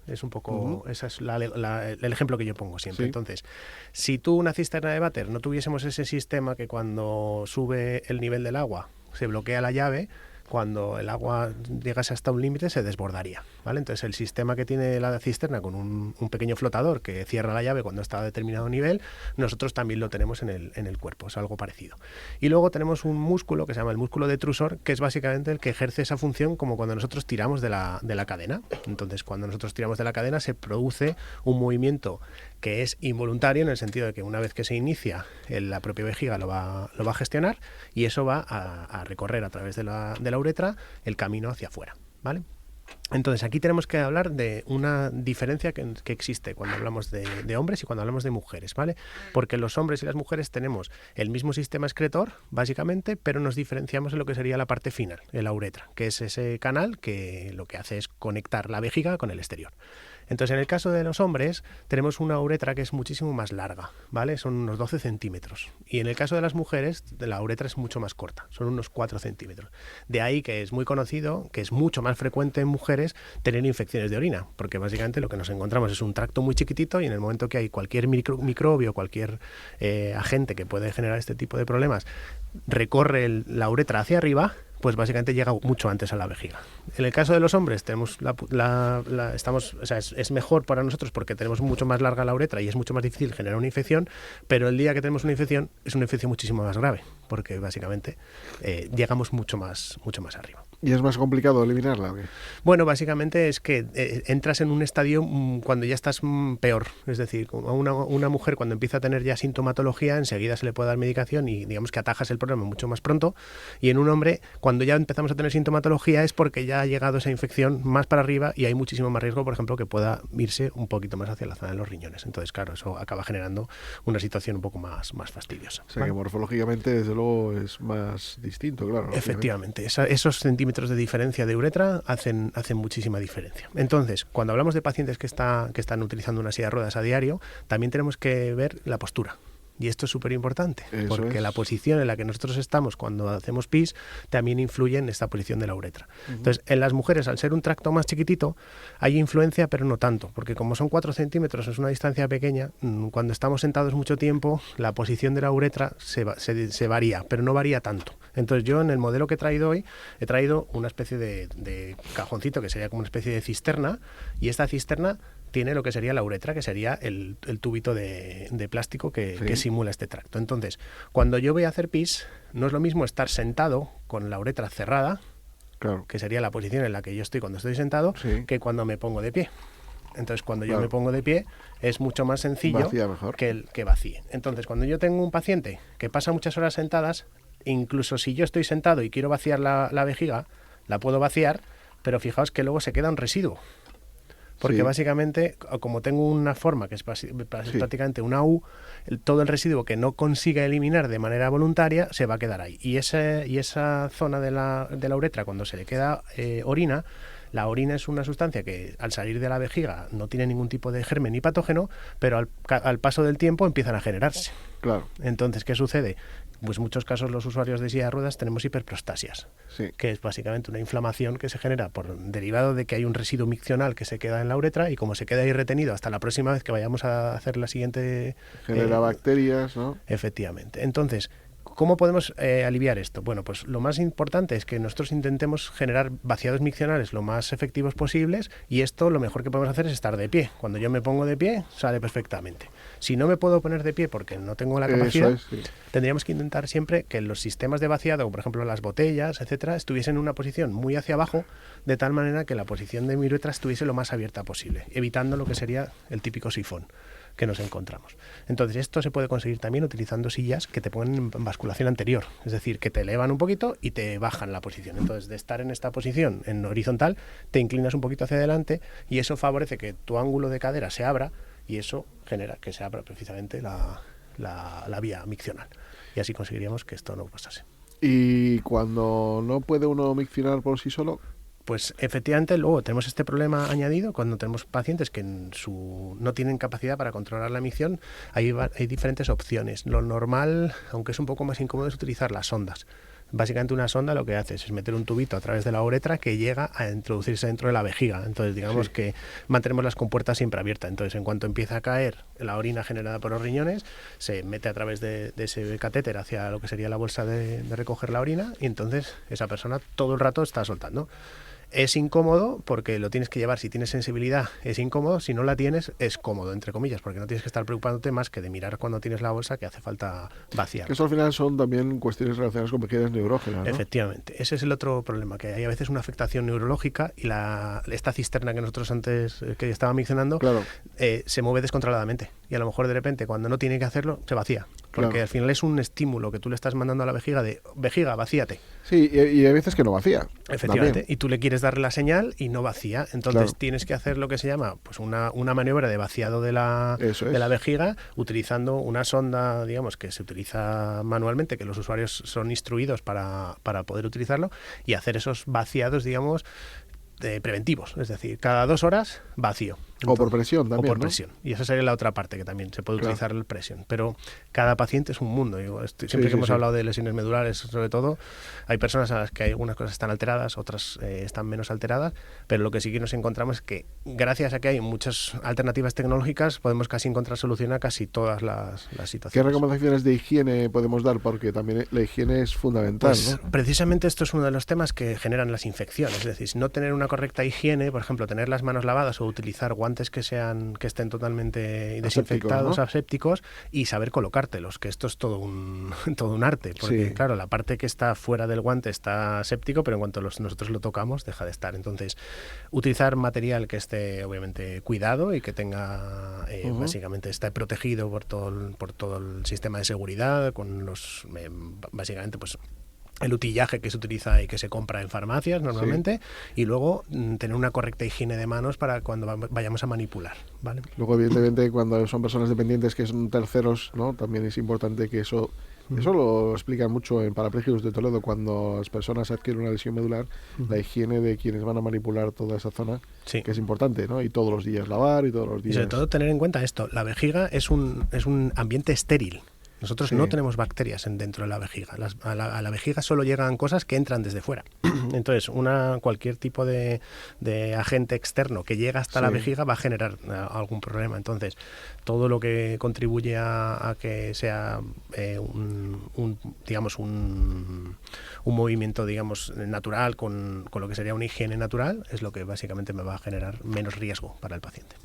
Es un poco, ese es el ejemplo que yo pongo siempre. Sí. Entonces, si tú, una cisterna de váter, no tuviésemos ese sistema que cuando sube el nivel del agua se bloquea la llave, cuando el agua llegase hasta un límite se desbordaría, ¿vale? Entonces, el sistema que tiene la cisterna con un pequeño flotador que cierra la llave cuando está a determinado nivel, nosotros también lo tenemos en el cuerpo, es algo parecido. Y luego tenemos un músculo que se llama el músculo detrusor, que es básicamente el que ejerce esa función como cuando nosotros tiramos de la cadena. Entonces, cuando nosotros tiramos de la cadena se produce un movimiento que es involuntario, en el sentido de que una vez que se inicia, la propia vejiga lo va a gestionar, y eso va a recorrer a través de la uretra el camino hacia afuera, ¿vale? Entonces, aquí tenemos que hablar de una diferencia que existe cuando hablamos de hombres y cuando hablamos de mujeres, ¿vale? Porque los hombres y las mujeres tenemos el mismo sistema excretor, básicamente, pero nos diferenciamos en lo que sería la parte final, la uretra, que es ese canal que lo que hace es conectar la vejiga con el exterior. Entonces, en el caso de los hombres, tenemos una uretra que es muchísimo más larga, ¿vale? Son unos 12 centímetros. Y en el caso de las mujeres, la uretra es mucho más corta, son unos 4 centímetros. De ahí que es muy conocido, que es mucho más frecuente en mujeres tener infecciones de orina, porque básicamente lo que nos encontramos es un tracto muy chiquitito, y en el momento que hay cualquier microbio, cualquier agente que puede generar este tipo de problemas, recorre la uretra hacia arriba, pues básicamente llega mucho antes a la vejiga. En el caso de los hombres tenemos es mejor para nosotros porque tenemos mucho más larga la uretra y es mucho más difícil generar una infección, pero el día que tenemos una infección es una infección muchísimo más grave, porque básicamente llegamos mucho más arriba. ¿Y es más complicado eliminarla, ¿o qué? Bueno, básicamente es que entras en un estadio cuando ya estás peor. Es decir, a una mujer cuando empieza a tener ya sintomatología, enseguida se le puede dar medicación y digamos que atajas el problema mucho más pronto. Y en un hombre, cuando ya empezamos a tener sintomatología, es porque ya ha llegado esa infección más para arriba y hay muchísimo más riesgo, por ejemplo, que pueda irse un poquito más hacia la zona de los riñones. Entonces, claro, eso acaba generando una situación un poco más fastidiosa. O sea, ¿vale? Que morfológicamente, desde luego, es más distinto, claro. Efectivamente, esos centímetros de diferencia de uretra hacen muchísima diferencia. Entonces, cuando hablamos de pacientes que están utilizando una silla de ruedas a diario, también tenemos que ver la postura. Y esto es súper importante, porque la posición en la que nosotros estamos cuando hacemos pis también influye en esta posición de la uretra. Entonces, en las mujeres, al ser un tracto más chiquitito, hay influencia, pero no tanto, porque como son 4 centímetros, es una distancia pequeña, cuando estamos sentados mucho tiempo, la posición de la uretra se varía, pero no varía tanto. Entonces, yo en el modelo que he traído hoy, he traído una especie de cajoncito que sería como una especie de cisterna, y esta cisterna tiene lo que sería la uretra, que sería el tubito de plástico que simula este tracto. Entonces, cuando yo voy a hacer pis, no es lo mismo estar sentado con la uretra cerrada, claro, que sería la posición en la que yo estoy cuando estoy sentado, que cuando me pongo de pie. Entonces, cuando yo me pongo de pie, es mucho más sencillo que vacíe. Entonces, cuando yo tengo un paciente que pasa muchas horas sentadas, incluso si yo estoy sentado y quiero vaciar la vejiga, la puedo vaciar, pero fijaos que luego se queda un residuo. Porque Sí. básicamente, como tengo una forma que es prácticamente una U, todo el residuo que no consiga eliminar de manera voluntaria se va a quedar ahí. Y esa zona de la uretra, cuando se le queda orina, la orina es una sustancia que al salir de la vejiga no tiene ningún tipo de germen ni patógeno, pero al paso del tiempo empiezan a generarse. Claro. Entonces, ¿qué sucede? Pues en muchos casos los usuarios de silla de ruedas tenemos hiperprostasias, Sí. que es básicamente una inflamación que se genera derivado de que hay un residuo miccional que se queda en la uretra y como se queda ahí retenido hasta la próxima vez que vayamos a hacer la siguiente... Genera bacterias, ¿no? Efectivamente. Entonces, ¿cómo podemos aliviar esto? Bueno, pues lo más importante es que nosotros intentemos generar vaciados miccionales lo más efectivos posibles y esto lo mejor que podemos hacer es estar de pie. Cuando yo me pongo de pie, sale perfectamente. Si no me puedo poner de pie porque no tengo la capacidad, Eso es, sí. tendríamos que intentar siempre que los sistemas de vaciado, por ejemplo las botellas, etcétera, estuviesen en una posición muy hacia abajo, de tal manera que la posición de mi uretra estuviese lo más abierta posible, evitando lo que sería el típico sifón que nos encontramos. Entonces, esto se puede conseguir también utilizando sillas que te ponen en basculación anterior, es decir, que te elevan un poquito y te bajan la posición. Entonces, de estar en esta posición en horizontal, te inclinas un poquito hacia adelante y eso favorece que tu ángulo de cadera se abra y eso genera que se abra precisamente la vía miccional. Y así conseguiríamos que esto no pasase. Y cuando no puede uno miccionar por sí solo, pues efectivamente luego tenemos este problema añadido cuando tenemos pacientes que no tienen capacidad para controlar la micción. Hay diferentes opciones. Lo normal, aunque es un poco más incómodo, es utilizar las sondas. Básicamente una sonda lo que hace es meter un tubito a través de la uretra que llega a introducirse dentro de la vejiga. Entonces digamos que mantenemos las compuertas siempre abiertas. Entonces en cuanto empieza a caer la orina generada por los riñones, se mete a través de ese catéter hacia lo que sería la bolsa de recoger la orina y entonces esa persona todo el rato está soltando. Es incómodo porque lo tienes que llevar, si tienes sensibilidad es incómodo, si no la tienes es cómodo, entre comillas, porque no tienes que estar preocupándote más que de mirar cuando tienes la bolsa que hace falta vaciar. que eso al final son también cuestiones relacionadas con vejigas neurógenas, ¿no? Efectivamente, ese es el otro problema, que hay a veces una afectación neurológica y esta cisterna que nosotros antes que estaba mencionando se mueve descontroladamente y a lo mejor de repente cuando no tiene que hacerlo se vacía. Porque al final es un estímulo que tú le estás mandando a la vejiga de vejiga, vacíate. Sí, y hay veces que no vacía. Efectivamente. También. Y tú le quieres darle la señal y no vacía. Entonces tienes que hacer lo que se llama pues una maniobra de vaciado de la vejiga utilizando una sonda, digamos, que se utiliza manualmente, que los usuarios son instruidos para poder utilizarlo y hacer esos vaciados, digamos, preventivos. Es decir, cada 2 horas vacío. O por presión también, O por ¿no? presión. Y esa sería la otra parte que también se puede utilizar la presión. Pero cada paciente es un mundo. Siempre que hemos hablado de lesiones medulares, sobre todo, hay personas a las que algunas cosas están alteradas, otras están menos alteradas, pero lo que sí que nos encontramos es que gracias a que hay muchas alternativas tecnológicas podemos casi encontrar solución a casi todas las situaciones. ¿Qué recomendaciones de higiene podemos dar? Porque también la higiene es fundamental, pues, ¿no? Precisamente esto es uno de los temas que generan las infecciones. Es decir, no tener una correcta higiene, por ejemplo, tener las manos lavadas o utilizar guantes que estén totalmente desinfectados, asépticos, y saber colocártelos, que esto es todo un arte, porque claro, la parte que está fuera del guante está aséptico, pero en cuanto nosotros lo tocamos deja de estar. Entonces, utilizar material que esté obviamente cuidado y que tenga básicamente esté protegido por todo el sistema de seguridad, con los básicamente pues el utillaje que se utiliza y que se compra en farmacias normalmente, y luego tener una correcta higiene de manos para cuando vayamos a manipular, ¿vale? Luego, evidentemente, cuando son personas dependientes que son terceros, ¿no? También es importante que eso lo explican mucho en Parapléjicos de Toledo, cuando las personas adquieren una lesión medular, la higiene de quienes van a manipular toda esa zona, que es importante, ¿no? Y todos los días lavar y todos los días... Y sobre todo tener en cuenta esto, la vejiga es un ambiente estéril. Nosotros no tenemos bacterias dentro de la vejiga. A la vejiga solo llegan cosas que entran desde fuera. Entonces, cualquier tipo de agente externo que llega hasta la vejiga va a generar algún problema. Entonces, todo lo que contribuye a que sea un movimiento, digamos, natural con lo que sería una higiene natural es lo que básicamente me va a generar menos riesgo para el paciente.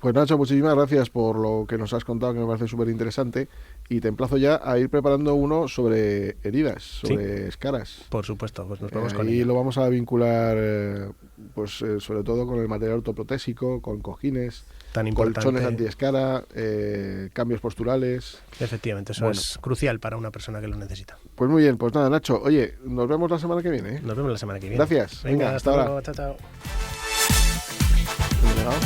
Pues Nacho, muchísimas gracias por lo que nos has contado, que me parece súper interesante, y te emplazo ya a ir preparando uno sobre heridas, sobre escaras. Por supuesto, pues nos vamos con ello. Y lo vamos a vincular sobre todo con el material ortoprotésico, con cojines, tan importante, colchones antiescara, cambios posturales. Efectivamente, eso es crucial para una persona que lo necesita. Pues muy bien, pues nada, Nacho, oye, nos vemos la semana que viene. Nos vemos la semana que viene. Gracias. Venga, hasta ahora. luego, chao, chao. delegado.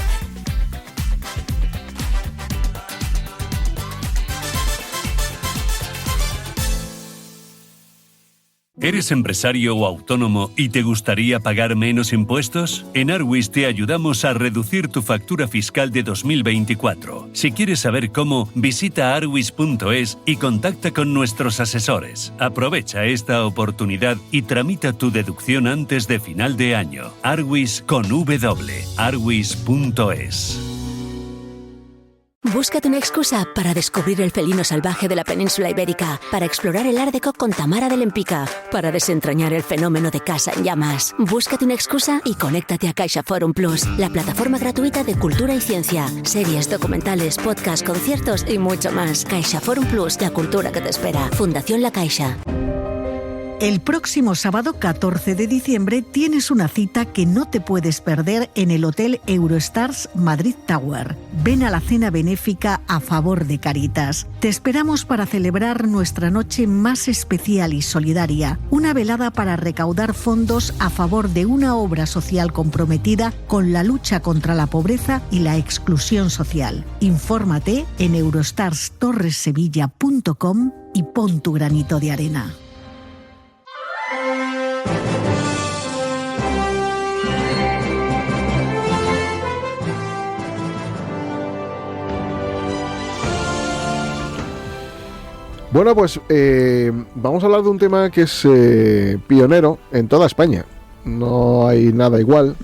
¿Eres empresario o autónomo y te gustaría pagar menos impuestos? En Arwis te ayudamos a reducir tu factura fiscal de 2024. Si quieres saber cómo, visita arwis.es y contacta con nuestros asesores. Aprovecha esta oportunidad y tramita tu deducción antes de final de año. Arwis con W. Arwis.es. Búscate una excusa para descubrir el felino salvaje de la península ibérica, para explorar el Art Deco con Tamara de Lempicka, para desentrañar el fenómeno de Casa en Llamas. Búscate una excusa y conéctate a CaixaForum Plus, la plataforma gratuita de cultura y ciencia, series, documentales, podcasts, conciertos y mucho más. CaixaForum Plus, la cultura que te espera. Fundación La Caixa. El próximo sábado 14 de diciembre tienes una cita que no te puedes perder en el Hotel Eurostars Madrid Tower. Ven a la cena benéfica a favor de Cáritas. Te esperamos para celebrar nuestra noche más especial y solidaria, una velada para recaudar fondos a favor de una obra social comprometida con la lucha contra la pobreza y la exclusión social. Infórmate en eurostarstorressevilla.com y pon tu granito de arena. Bueno, pues vamos a hablar de un tema que es pionero en toda España. No hay nada igual.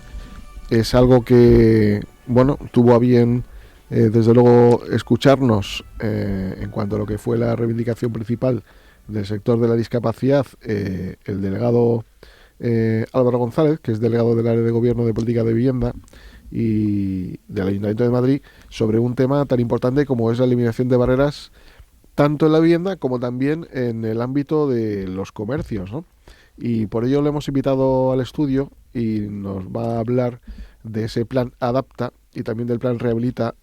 Es algo que, bueno, tuvo a bien, desde luego, escucharnos en cuanto a lo que fue la reivindicación principal del sector de la discapacidad, el delegado Álvaro González, que es delegado del área de Gobierno de Política de Vivienda y del Ayuntamiento de Madrid, sobre un tema tan importante como es la eliminación de barreras tanto en la vivienda como también en el ámbito de los comercios, ¿no? Y por ello le hemos invitado al estudio y nos va a hablar de ese plan Adapta y también del plan Rehabilita,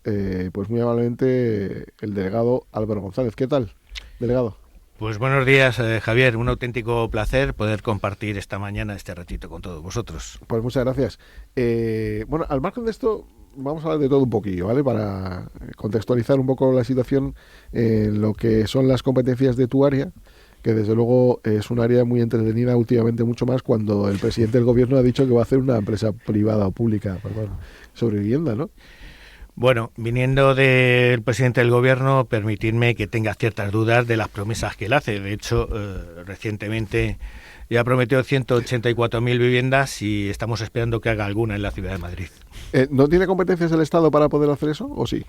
pues muy amablemente el delegado Álvaro González. ¿Qué tal, delegado? Pues buenos días, Javier. Un auténtico placer poder compartir esta mañana este ratito con todos vosotros. Pues muchas gracias. Bueno, al margen de esto, vamos a hablar de todo un poquillo, ¿vale? Para contextualizar un poco la situación en lo que son las competencias de tu área, que desde luego es un área muy entretenida últimamente, mucho más cuando el presidente del gobierno ha dicho que va a hacer una empresa privada o pública sobre vivienda, ¿no? Bueno, viniendo del presidente del gobierno, permitidme que tenga ciertas dudas de las promesas que él hace. De hecho, recientemente ya prometió 184.000 viviendas y estamos esperando que haga alguna en la ciudad de Madrid. ¿No tiene competencias el Estado para poder hacer eso o sí?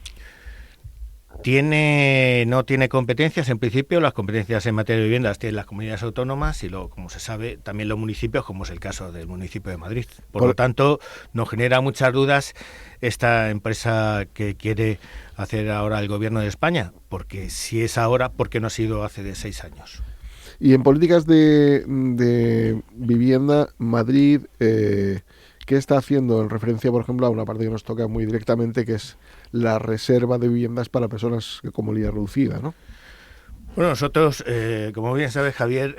No tiene competencias, en principio. Las competencias en materia de viviendas tienen las comunidades autónomas y, como se sabe, también los municipios, como es el caso del municipio de Madrid. Por lo tanto, nos genera muchas dudas esta empresa que quiere hacer ahora el gobierno de España, porque si es ahora, ¿por qué no ha sido hace 6 años? Y en políticas de vivienda, Madrid, ¿qué está haciendo en referencia, por ejemplo, a una parte que nos toca muy directamente, que es la reserva de viviendas para personas con movilidad reducida, ¿no? Bueno, nosotros, como bien sabes, Javier,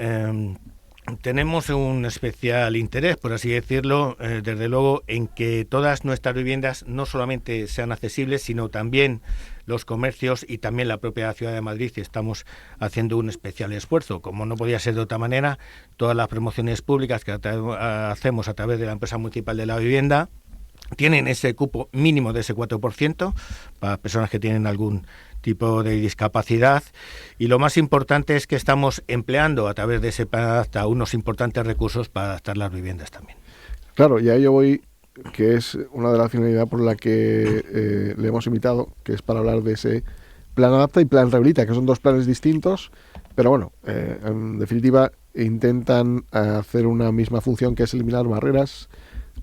tenemos un especial interés, por así decirlo, desde luego, en que todas nuestras viviendas no solamente sean accesibles, sino también los comercios y también la propia ciudad de Madrid, y estamos haciendo un especial esfuerzo. Como no podía ser de otra manera, todas las promociones públicas que hacemos a través de la empresa municipal de la vivienda tienen ese cupo mínimo de ese 4% para personas que tienen algún tipo de discapacidad, y lo más importante es que estamos empleando a través de ese plan Adapta unos importantes recursos para adaptar las viviendas también. Claro, y a ello voy, que es una de las finalidades por la que le hemos invitado, que es para hablar de ese plan Adapta y plan Rehabilita, que son dos planes distintos, pero bueno, en definitiva intentan hacer una misma función, que es eliminar barreras,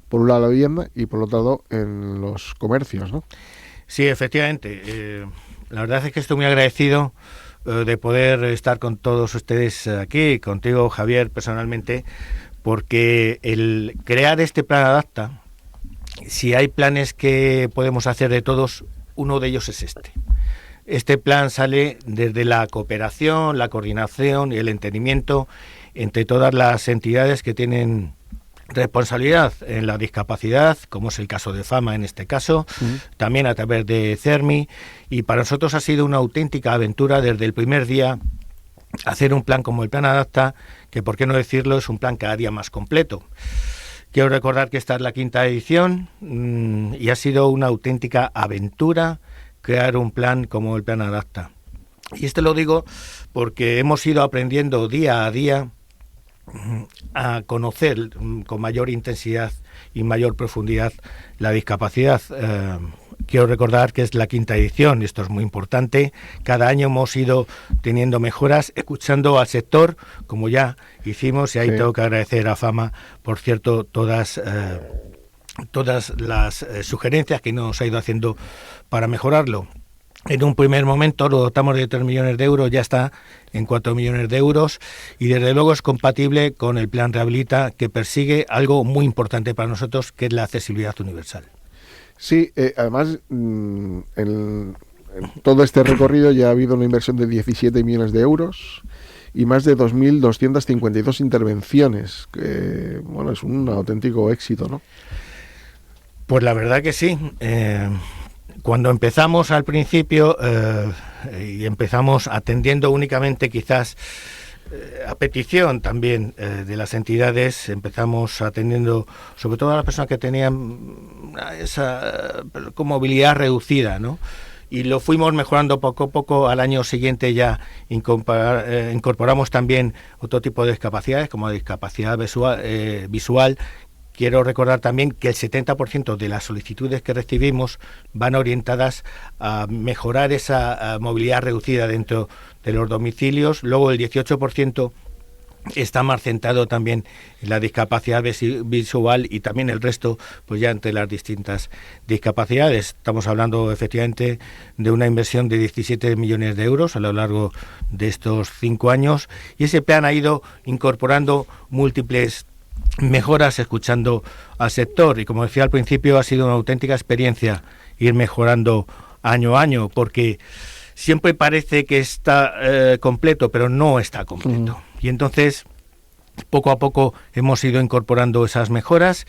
por un lado la vivienda y por otro lado en los comercios, ¿no? Sí, efectivamente. La verdad es que estoy muy agradecido de poder estar con todos ustedes aquí, contigo, Javier, personalmente, porque el crear este plan Adapta, si hay planes que podemos hacer de todos, uno de ellos es este. Este plan sale desde la cooperación, la coordinación y el entendimiento entre todas las entidades que tienen responsabilidad en la discapacidad, como es el caso de Fama en este caso, también a través de CERMI, y para nosotros ha sido una auténtica aventura desde el primer día hacer un plan como el Plan Adapta, que por qué no decirlo, es un plan cada día más completo. Quiero recordar que esta es la 5ª edición y ha sido una auténtica aventura crear un plan como el Plan Adapta. Y esto lo digo porque hemos ido aprendiendo día a día a conocer con mayor intensidad y mayor profundidad la discapacidad. Quiero recordar que es la 5ª edición, y esto es muy importante. Cada año hemos ido teniendo mejoras, escuchando al sector, como ya hicimos, y ahí tengo que agradecer a Fama, por cierto, todas las sugerencias que nos ha ido haciendo para mejorarlo. En un primer momento lo dotamos de 3 millones de euros, ya está en 4 millones de euros, y desde luego es compatible con el Plan Rehabilita, que persigue algo muy importante para nosotros, que es la accesibilidad universal. Sí, además en todo este recorrido ya ha habido una inversión de 17 millones de euros y más de 2.252 intervenciones, que bueno, es un auténtico éxito, ¿no? Pues la verdad que sí. Cuando empezamos al principio y empezamos atendiendo únicamente quizás a petición también de las entidades, empezamos atendiendo sobre todo a las personas que tenían esa movilidad reducida, ¿no? Y lo fuimos mejorando poco a poco. Al año siguiente ya incorporamos también otro tipo de discapacidades, como la discapacidad visual. Quiero recordar también que el 70% de las solicitudes que recibimos van orientadas a mejorar esa movilidad reducida dentro de los domicilios. Luego el 18% está más centrado también en la discapacidad visual, y también el resto pues ya entre las distintas discapacidades. Estamos hablando efectivamente de una inversión de 17 millones de euros a lo largo de estos 5 años, y ese plan ha ido incorporando múltiples mejoras escuchando al sector, y como decía al principio, ha sido una auténtica experiencia ir mejorando año a año, porque siempre parece que está completo, pero no está completo. Y entonces poco a poco hemos ido incorporando esas mejoras,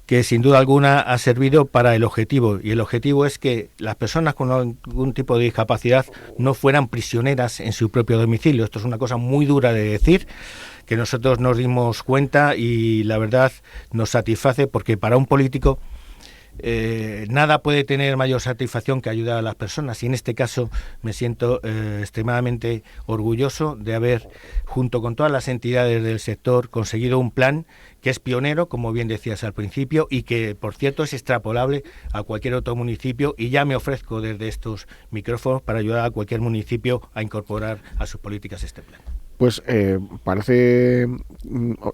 que sin duda alguna ha servido para el objetivo, y el objetivo es que las personas con algún tipo de discapacidad no fueran prisioneras en su propio domicilio. Esto es una cosa muy dura de decir, que nosotros nos dimos cuenta, y la verdad nos satisface, porque para un político nada puede tener mayor satisfacción que ayudar a las personas, y en este caso me siento extremadamente orgulloso de haber, junto con todas las entidades del sector, conseguido un plan que es pionero, como bien decías al principio, y que, por cierto, es extrapolable a cualquier otro municipio, y ya me ofrezco desde estos micrófonos para ayudar a cualquier municipio a incorporar a sus políticas este plan. Pues parece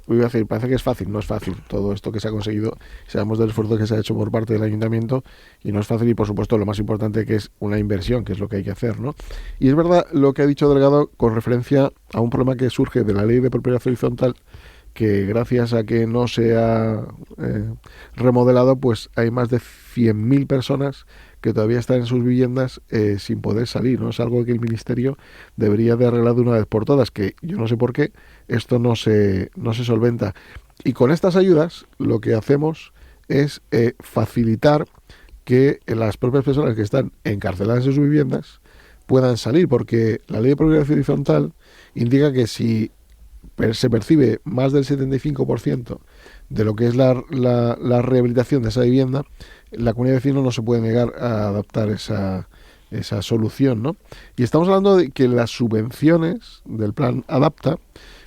que es fácil. No es fácil todo esto que se ha conseguido. Sabemos del esfuerzo que se ha hecho por parte del ayuntamiento, y no es fácil, y por supuesto lo más importante, que es una inversión, que es lo que hay que hacer, ¿no? Y es verdad lo que ha dicho Delgado con referencia a un problema que surge de la ley de propiedad horizontal, que gracias a que no se ha remodelado, pues hay más de 100.000 personas que todavía están en sus viviendas sin poder salir, ¿no? Es algo que el Ministerio debería de arreglar de una vez por todas, que yo no sé por qué esto no se solventa. Y con estas ayudas lo que hacemos es facilitar que las propias personas que están encarceladas en sus viviendas puedan salir, porque la ley de propiedad horizontal indica que si se percibe más del 75% de lo que es la rehabilitación de esa vivienda, la comunidad de vecinos no se puede negar a adaptar esa solución, ¿no? Y estamos hablando de que las subvenciones del plan Adapta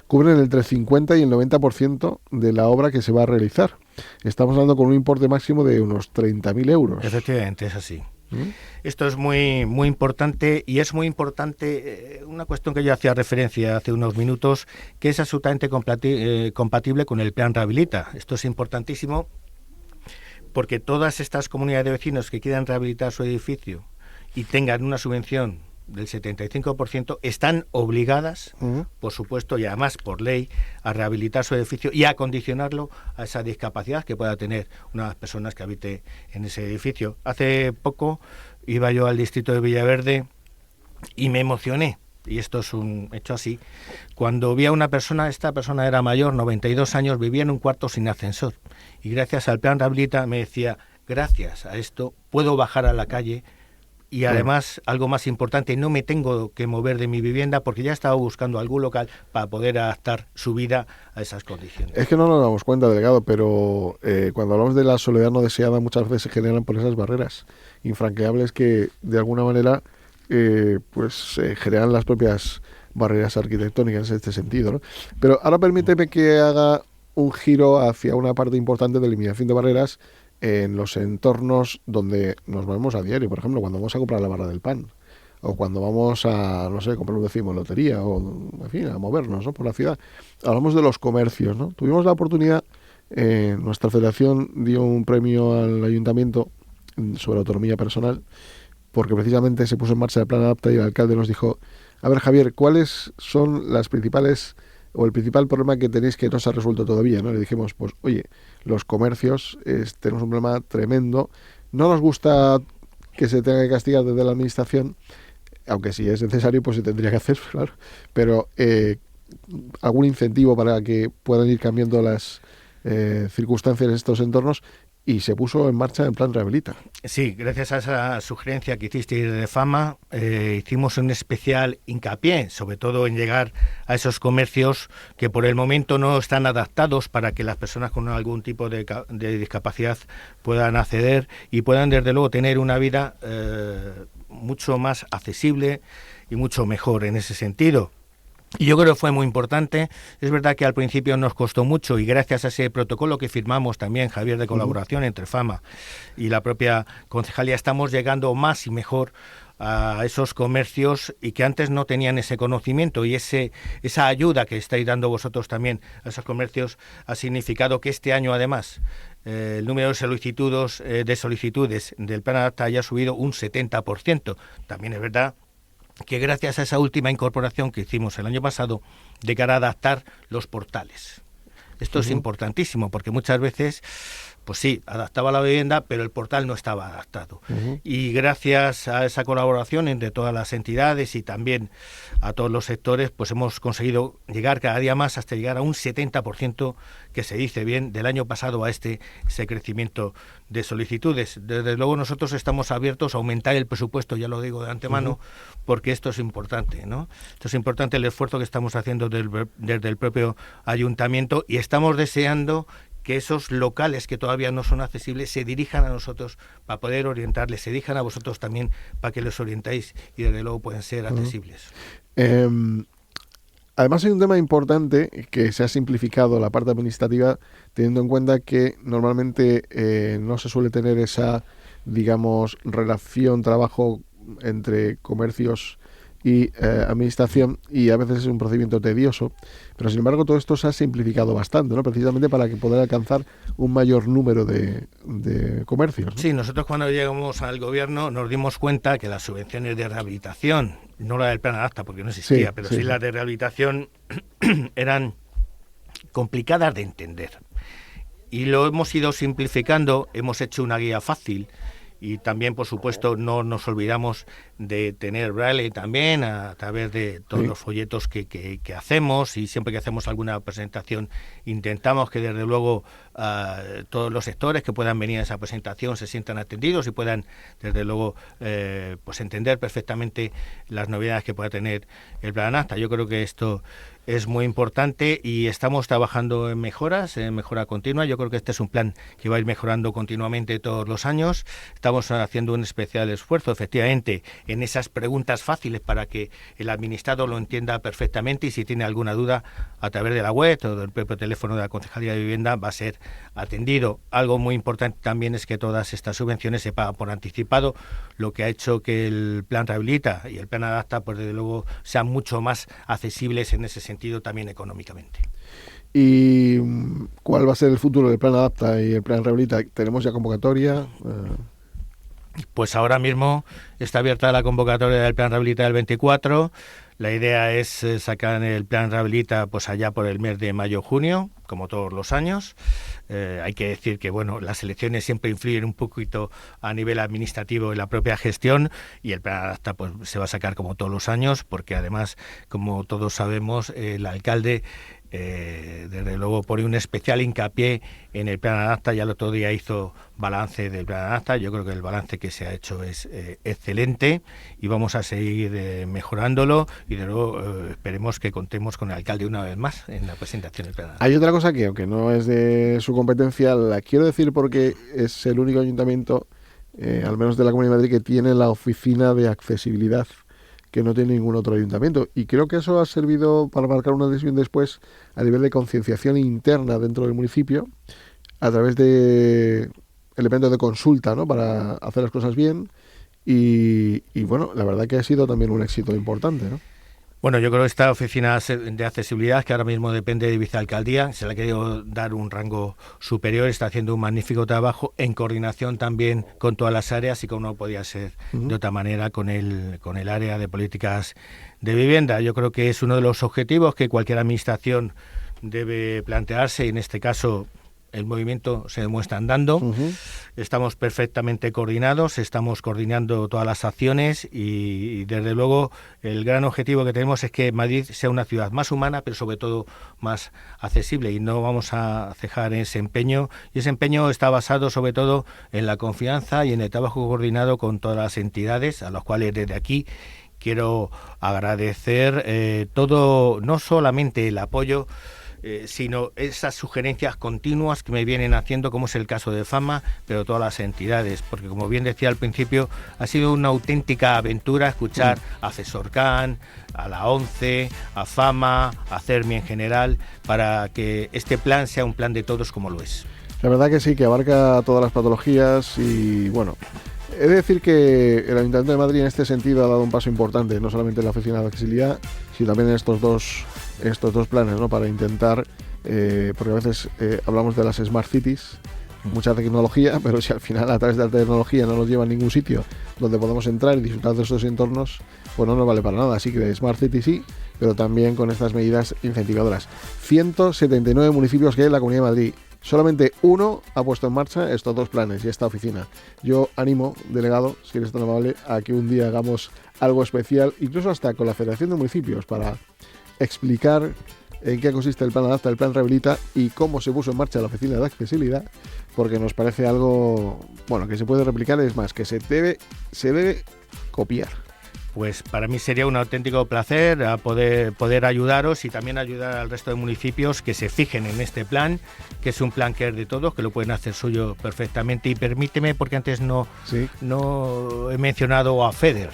cubren entre el 50 y el 90% de la obra que se va a realizar. Estamos hablando con un importe máximo de unos 30.000 euros. Efectivamente, es así. Esto es muy, muy importante, y es muy importante una cuestión que yo hacía referencia hace unos minutos, que es absolutamente compatible con el Plan Rehabilita. Esto es importantísimo, porque todas estas comunidades de vecinos que quieran rehabilitar su edificio y tengan una subvención del 75%, están obligadas, por supuesto, y además por ley, a rehabilitar su edificio y a acondicionarlo a esa discapacidad que pueda tener una de las personas que habite en ese edificio. Hace poco iba yo al distrito de Villaverde y me emocioné y esto es un hecho así, cuando vi a una persona, esta persona era mayor, 92 años, vivía en un cuarto sin ascensor, y gracias al plan Rehabilita me decía, gracias a esto puedo bajar a la calle, y además, algo más importante, no me tengo que mover de mi vivienda porque ya estaba buscando algún local para poder adaptar su vida a esas condiciones. Es que no nos damos cuenta, delegado, pero cuando hablamos de la soledad no deseada muchas veces se generan por esas barreras infranqueables que de alguna manera pues generan las propias barreras arquitectónicas en este sentido, ¿no? Pero ahora permíteme que haga un giro hacia una parte importante de eliminación de barreras en los entornos donde nos movemos a diario. Por ejemplo, cuando vamos a comprar la barra del pan, o cuando vamos a, no sé, comprar un décimo en lotería, o en fin, a movernos, ¿no?, por la ciudad. Hablamos de los comercios, ¿no? Tuvimos la oportunidad, nuestra federación dio un premio al ayuntamiento sobre autonomía personal, porque precisamente se puso en marcha el plan Adapta y el alcalde nos dijo, a ver, Javier, ¿cuáles son las principales o el principal problema que tenéis que no se ha resuelto todavía, ¿no? Le dijimos, pues, oye, los comercios, tenemos un problema tremendo, no nos gusta que se tenga que castigar desde la administración, aunque si es necesario, pues se tendría que hacer, claro, pero algún incentivo para que puedan ir cambiando las circunstancias en estos entornos, y se puso en marcha el plan Rehabilita. Sí, gracias a esa sugerencia que hicisteis de Fama, hicimos un especial hincapié, sobre todo en llegar a esos comercios que por el momento no están adaptados para que las personas con algún tipo de discapacidad puedan acceder y puedan desde luego tener una vida mucho más accesible y mucho mejor en ese sentido. Y yo creo que fue muy importante. Es verdad que al principio nos costó mucho y gracias a ese protocolo que firmamos también, Javier, de colaboración entre Fama y la propia concejalía, estamos llegando más y mejor a esos comercios y que antes no tenían ese conocimiento, y esa ayuda que estáis dando vosotros también a esos comercios ha significado que este año además el número de solicitudes del Plan Adapta haya subido un 70%. También es verdad que gracias a esa última incorporación que hicimos el año pasado de cara a adaptar los portales. Esto es importantísimo porque muchas veces, pues sí, adaptaba la vivienda, pero el portal no estaba adaptado. Y gracias a esa colaboración entre todas las entidades y también a todos los sectores, pues hemos conseguido llegar cada día más hasta llegar a un 70%, que se dice bien, del año pasado a ese crecimiento de solicitudes. Desde luego nosotros estamos abiertos a aumentar el presupuesto, ya lo digo de antemano, porque esto es importante, ¿no? Esto es importante, el esfuerzo que estamos haciendo desde el propio ayuntamiento, y estamos deseando que esos locales que todavía no son accesibles se dirijan a nosotros para poder orientarles, se dirijan a vosotros también para que los orientéis y desde luego pueden ser accesibles. Además hay un tema importante, que se ha simplificado la parte administrativa, teniendo en cuenta que normalmente no se suele tener esa, digamos, relación, trabajo entre comercios y administración, y a veces es un procedimiento tedioso, pero sin embargo todo esto se ha simplificado bastante, ¿no? Precisamente para que poder alcanzar un mayor número de comercios, ¿no? Sí, nosotros cuando llegamos al gobierno nos dimos cuenta que las subvenciones de rehabilitación, no la del Plan Adapta porque no existía, pero sí las de rehabilitación, eran complicadas de entender. Y lo hemos ido simplificando, hemos hecho una guía fácil. Y también, por supuesto, no nos olvidamos de tener braille también a través de todos los folletos que hacemos, y siempre que hacemos alguna presentación intentamos que desde luego todos los sectores que puedan venir a esa presentación se sientan atendidos y puedan desde luego pues entender perfectamente las novedades que pueda tener el Plan Adapta. Yo creo que esto es muy importante y estamos trabajando en mejoras, en mejora continua. Yo creo que este es un plan que va a ir mejorando continuamente todos los años. Estamos haciendo un especial esfuerzo, efectivamente, en esas preguntas fáciles para que el administrado lo entienda perfectamente, y si tiene alguna duda a través de la web o del propio teléfono de la Concejalía de Vivienda va a ser atendido. Algo muy importante también es que todas estas subvenciones se pagan por anticipado, lo que ha hecho que el Plan Rehabilita y el Plan Adapta, pues desde luego, sean mucho más accesibles en ese sentido también económicamente. ¿Y cuál va a ser el futuro del Plan Adapta y el Plan Rehabilita? ¿Tenemos ya convocatoria? Pues ahora mismo está abierta la convocatoria del Plan Rehabilita del 24. La idea es sacar el Plan Rehabilita pues allá por el mes de mayo-junio, como todos los años. Hay que decir que bueno, las elecciones siempre influyen un poquito a nivel administrativo en la propia gestión, y el plan ADAPTA pues se va a sacar como todos los años, porque además, como todos sabemos, el alcalde desde luego pone un especial hincapié en el plan ADAPTA. Ya el otro día hizo balance del plan ADAPTA. Yo creo que el balance que se ha hecho es excelente, y vamos a seguir mejorándolo, y de luego esperemos que contemos con el alcalde una vez más en la presentación del plan ADAPTA. Hay otra cosa que, aunque no es de su competencia, la quiero decir porque es el único ayuntamiento, al menos de la Comunidad de Madrid, que tiene la oficina de accesibilidad, que no tiene ningún otro ayuntamiento, y creo que eso ha servido para marcar una decisión después a nivel de concienciación interna dentro del municipio, a través de elementos de consulta, ¿no?, para hacer las cosas bien, y bueno, la verdad que ha sido también un éxito importante, ¿no? Bueno, yo creo que esta oficina de accesibilidad, que ahora mismo depende de vicealcaldía, se le ha querido dar un rango superior, está haciendo un magnífico trabajo en coordinación también con todas las áreas, y como no podía ser de otra manera con el área de políticas de vivienda. Yo creo que es uno de los objetivos que cualquier administración debe plantearse, y en este caso el movimiento se demuestra andando. Estamos perfectamente coordinados, estamos coordinando todas las acciones, y desde luego el gran objetivo que tenemos es que Madrid sea una ciudad más humana, pero sobre todo más accesible, y no vamos a cejar en ese empeño, y ese empeño está basado sobre todo en la confianza y en el trabajo coordinado con todas las entidades, a las cuales desde aquí quiero agradecer todo, no solamente el apoyo, sino esas sugerencias continuas que me vienen haciendo, como es el caso de Fama, pero todas las entidades, porque como bien decía al principio, ha sido una auténtica aventura escuchar a CESORCAN, a la ONCE, a Fama, a CERMI en general, para que este plan sea un plan de todos como lo es. La verdad que sí, que abarca todas las patologías, y bueno, he de decir que el Ayuntamiento de Madrid en este sentido ha dado un paso importante, no solamente en la oficina de accesibilidad, sino también en estos dos planes, ¿no?, para intentar, porque a veces hablamos de las Smart Cities, mucha tecnología, pero si al final a través de la tecnología no nos lleva a ningún sitio donde podamos entrar y disfrutar de estos entornos, pues no nos vale para nada. Así que de Smart City sí, pero también con estas medidas incentivadoras. 179 municipios que hay en la Comunidad de Madrid. Solamente uno ha puesto en marcha estos dos planes y esta oficina. Yo animo, delegado, si eres tan amable, a que un día hagamos algo especial, incluso hasta con la Federación de Municipios, para explicar en qué consiste el plan ADAPTA, el plan Rehabilita, y cómo se puso en marcha la oficina de accesibilidad, porque nos parece algo, bueno, que se puede replicar, es más, que se debe copiar. Pues para mí sería un auténtico placer a poder ayudaros, y también ayudar al resto de municipios que se fijen en este plan, que es un plan que es de todos, que lo pueden hacer suyo perfectamente. Y permíteme, porque antes no he mencionado a FEDER,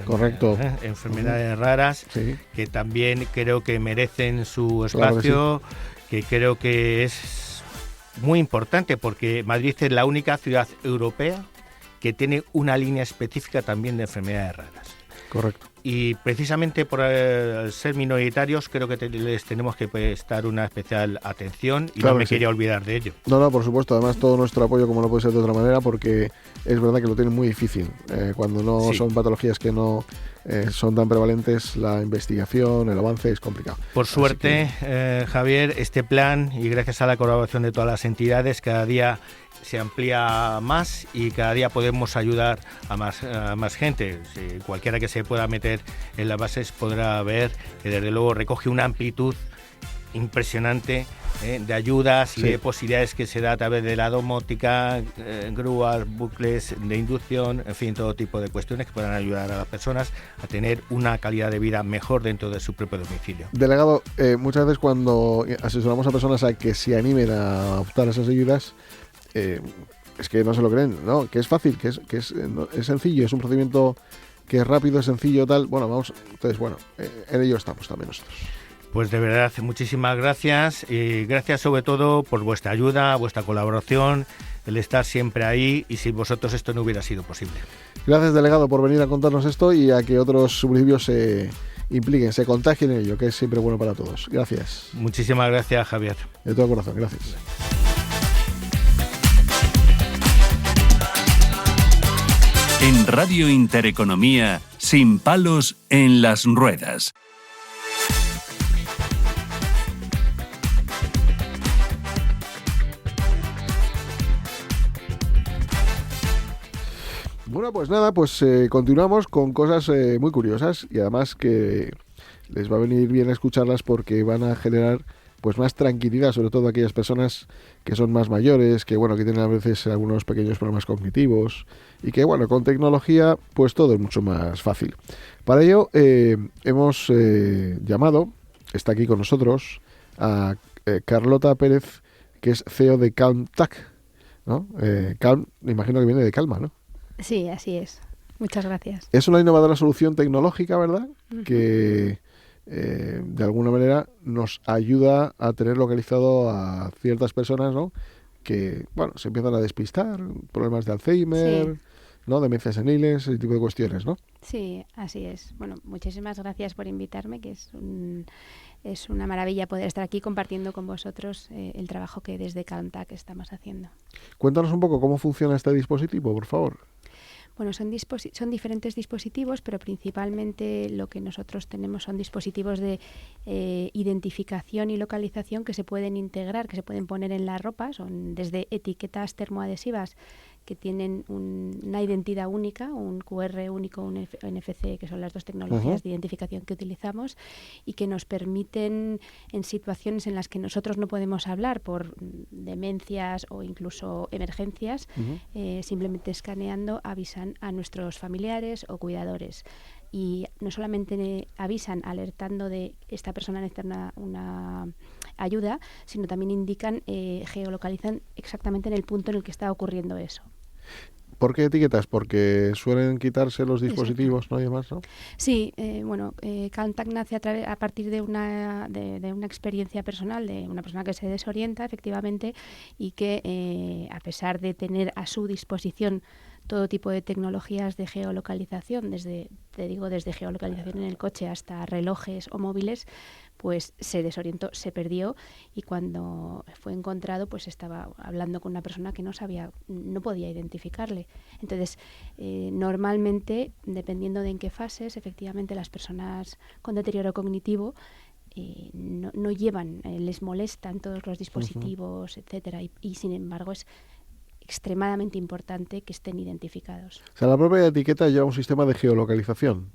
correcto, enfermedades raras, que también creo que merecen su espacio, que creo que es muy importante, porque Madrid es la única ciudad europea que tiene una línea específica también de enfermedades raras. Correcto. Y precisamente por ser minoritarios, creo que les tenemos que prestar una especial atención, y claro, no me quería olvidar de ello. No, por supuesto. Además, todo nuestro apoyo, como no puede ser de otra manera, porque es verdad que lo tienen muy difícil. Cuando no son patologías que no son tan prevalentes, la investigación, el avance es complicado. Por suerte, Javier, este plan, y gracias a la colaboración de todas las entidades, cada día se amplía más, y cada día podemos ayudar a más gente. Si cualquiera que se pueda meter en las bases podrá ver que desde luego recoge una amplitud impresionante de ayudas y de posibilidades que se da a través de la domótica, grúas, bucles de inducción, en fin, todo tipo de cuestiones que puedan ayudar a las personas a tener una calidad de vida mejor dentro de su propio domicilio. Delegado, muchas veces cuando asesoramos a personas a que se animen a optar a esas ayudas, es que no se lo creen, ¿no? Que es fácil, que es sencillo, es un procedimiento que es rápido, es sencillo, tal. Bueno, vamos, entonces, bueno, en ello estamos también nosotros. Pues de verdad, muchísimas gracias, y gracias sobre todo por vuestra ayuda, vuestra colaboración, el estar siempre ahí, y sin vosotros esto no hubiera sido posible. Gracias, delegado, por venir a contarnos esto, y a que otros municipios se impliquen, se contagien en ello, que es siempre bueno para todos. Gracias. Muchísimas gracias, Javier. De todo corazón, gracias. En Radio Intereconomía, sin palos en las ruedas. Bueno, pues nada, pues continuamos con cosas muy curiosas y además que les va a venir bien escucharlas porque van a generar pues más tranquilidad, sobre todo a aquellas personas que son más mayores, que bueno, que tienen a veces algunos pequeños problemas cognitivos y que bueno, con tecnología pues todo es mucho más fácil. Para ello hemos llamado, está aquí con nosotros, a Carlota Pérez, que es CEO de CalmTAC, ¿no? Calm, me imagino que viene de calma, ¿no? Sí, así es. Muchas gracias. Es una innovadora solución tecnológica, ¿verdad? Que de alguna manera nos ayuda a tener localizado a ciertas personas, ¿no? Que, bueno, se empiezan a despistar, problemas de Alzheimer, sí, ¿no? Demencias seniles, ese tipo de cuestiones, ¿no? Sí, así es. Bueno, muchísimas gracias por invitarme, que es una maravilla poder estar aquí compartiendo con vosotros el trabajo que desde CalmTAC estamos haciendo. Cuéntanos un poco cómo funciona este dispositivo, por favor. Bueno, son diferentes dispositivos, pero principalmente lo que nosotros tenemos son dispositivos de identificación y localización que se pueden integrar, que se pueden poner en la ropa. Son desde etiquetas termoadhesivas que tienen una identidad única, un QR único, un NFC, que son las dos tecnologías de identificación que utilizamos y que nos permiten, en situaciones en las que nosotros no podemos hablar por demencias o incluso emergencias, simplemente escaneando avisan a nuestros familiares o cuidadores. Y no solamente avisan alertando de esta persona necesita una ayuda, sino también indican, geolocalizan exactamente en el punto en el que está ocurriendo eso. ¿Por qué etiquetas? Porque suelen quitarse los dispositivos, ¿no? Y demás, ¿no? Sí, CalmTAC nace a partir de una experiencia personal de una persona que se desorienta, efectivamente, y que a pesar de tener a su disposición todo tipo de tecnologías de geolocalización, desde geolocalización en el coche hasta relojes o móviles, pues se desorientó, se perdió y cuando fue encontrado pues estaba hablando con una persona que no podía identificarle. Entonces, normalmente, dependiendo de en qué fases, efectivamente las personas con deterioro cognitivo no llevan, les molestan todos los dispositivos, etcétera, y sin embargo es extremadamente importante que estén identificados. O sea, la propia etiqueta lleva un sistema de geolocalización.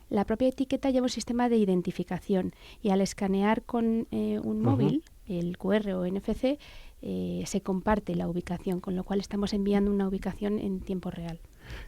La propia etiqueta lleva un sistema de identificación y al escanear con un móvil, el QR o NFC, se comparte la ubicación, con lo cual estamos enviando una ubicación en tiempo real.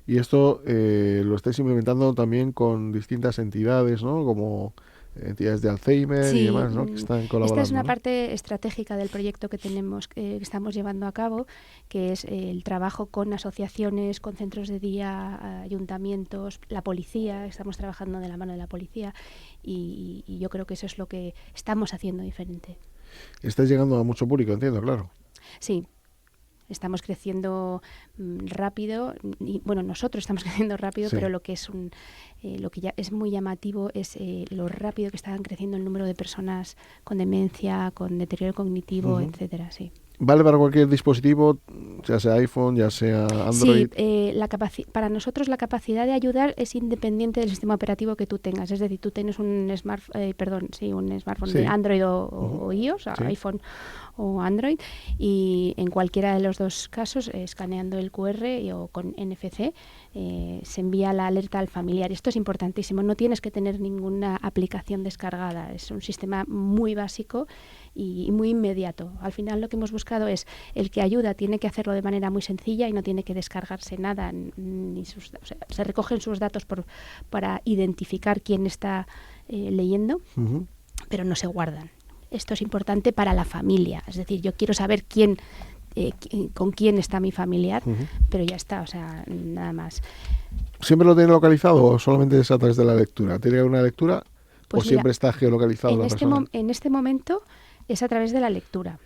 Y esto lo estáis implementando también con distintas entidades, ¿no? Como entidades de Alzheimer y demás, ¿no? Que están colaborando. Esta es una ¿no? parte estratégica del proyecto que tenemos, que estamos llevando a cabo, que es el trabajo con asociaciones, con centros de día, ayuntamientos, la policía. Estamos trabajando de la mano de la policía y yo creo que eso es lo que estamos haciendo diferente. Estáis llegando a mucho público, entiendo, claro. Sí. Estamos creciendo rápido y bueno, nosotros estamos creciendo rápido, sí, pero lo que ya es muy llamativo es lo rápido que están creciendo el número de personas con demencia, con deterioro cognitivo, etcétera, sí. ¿Vale para cualquier dispositivo, ya sea iPhone, ya sea Android? Sí, para nosotros la capacidad de ayudar es independiente del sistema operativo que tú tengas. Es decir, tú tienes un smartphone sí, de Android o iOS, sí, iPhone o Android, y en cualquiera de los dos casos, escaneando el QR o con NFC, se envía la alerta al familiar. Esto es importantísimo. No tienes que tener ninguna aplicación descargada. Es un sistema muy básico y muy inmediato. Al final lo que hemos buscado es el que ayuda tiene que hacerlo de manera muy sencilla y no tiene que descargarse nada, se recogen sus datos para identificar quién está leyendo, pero no se guardan. Esto es importante para la familia, es decir, yo quiero saber con quién está mi familiar, pero ya está, o sea, nada más. ¿Siempre lo tiene localizado o solamente es a través de la lectura? ¿Tiene una lectura pues o siempre está geolocalizado la persona? En este momento es a través de la lectura,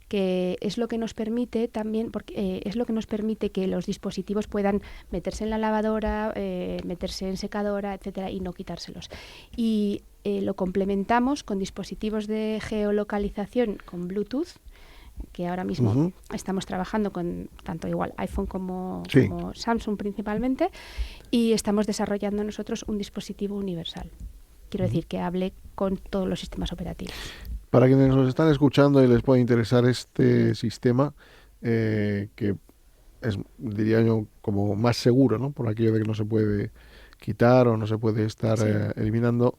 que es lo que nos permite también, porque es lo que nos permite que los dispositivos puedan meterse en la lavadora, meterse en secadora, etcétera, y no quitárselos. Y lo complementamos con dispositivos de geolocalización con Bluetooth, que ahora mismo estamos trabajando con tanto igual iPhone como Samsung principalmente, y estamos desarrollando nosotros un dispositivo universal. Quiero decir que hable con todos los sistemas operativos. Para quienes nos están escuchando y les pueda interesar este sistema, que es, diría yo, como más seguro, ¿no? Por aquello de que no se puede quitar o no se puede estar eliminando,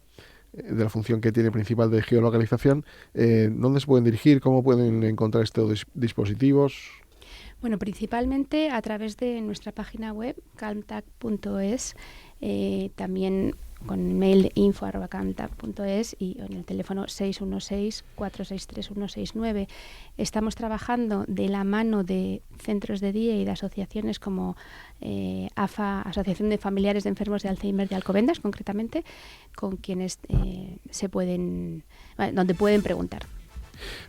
de la función que tiene principal de geolocalización. ¿Dónde se pueden dirigir? ¿Cómo pueden encontrar estos dispositivos? Bueno, principalmente a través de nuestra página web, calmtac.es, también con el mail info@calmtac.es y en el teléfono 616-463-169. Estamos trabajando de la mano de centros de día y de asociaciones como AFA, Asociación de Familiares de Enfermos de Alzheimer de Alcobendas, concretamente, con quienes donde pueden preguntar.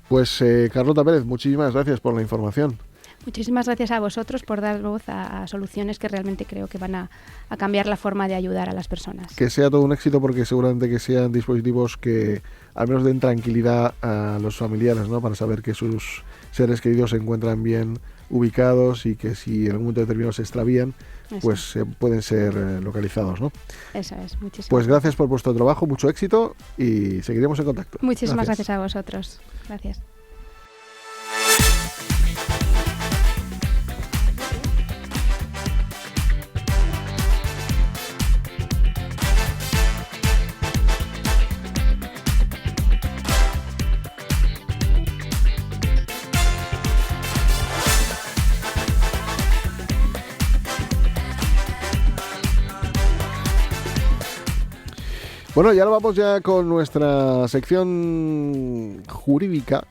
Pues Carlota Pérez, muchísimas gracias por la información. Muchísimas gracias a vosotros por dar voz a soluciones que realmente creo que van a cambiar la forma de ayudar a las personas. Que sea todo un éxito, porque seguramente que sean dispositivos que al menos den tranquilidad a los familiares, ¿no? Para saber que sus seres queridos se encuentran bien ubicados y que si en algún momento determinado se extravían, pues pueden ser localizados, ¿no? Eso es, muchísimas Pues gracias por vuestro trabajo, mucho éxito y seguiremos en contacto. Muchísimas gracias a vosotros. Gracias. Bueno, y ahora vamos ya con nuestra sección jurídica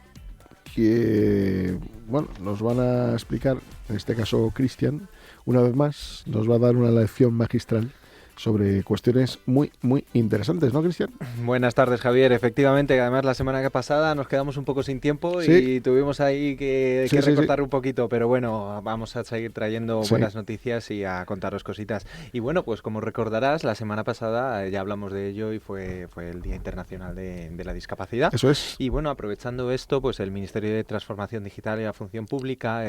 que, bueno, nos van a explicar, en este caso Cristian, una vez más, nos va a dar una lección magistral sobre cuestiones muy, muy interesantes, ¿no, Cristian? Buenas tardes, Javier. Efectivamente, además la semana pasada nos quedamos un poco sin tiempo y tuvimos ahí que recortar un poquito, pero bueno, vamos a seguir trayendo buenas noticias y a contaros cositas. Y bueno, pues como recordarás, la semana pasada ya hablamos de ello y fue el Día Internacional de la Discapacidad. Eso es. Y bueno, aprovechando esto, pues el Ministerio de Transformación Digital y la Función Pública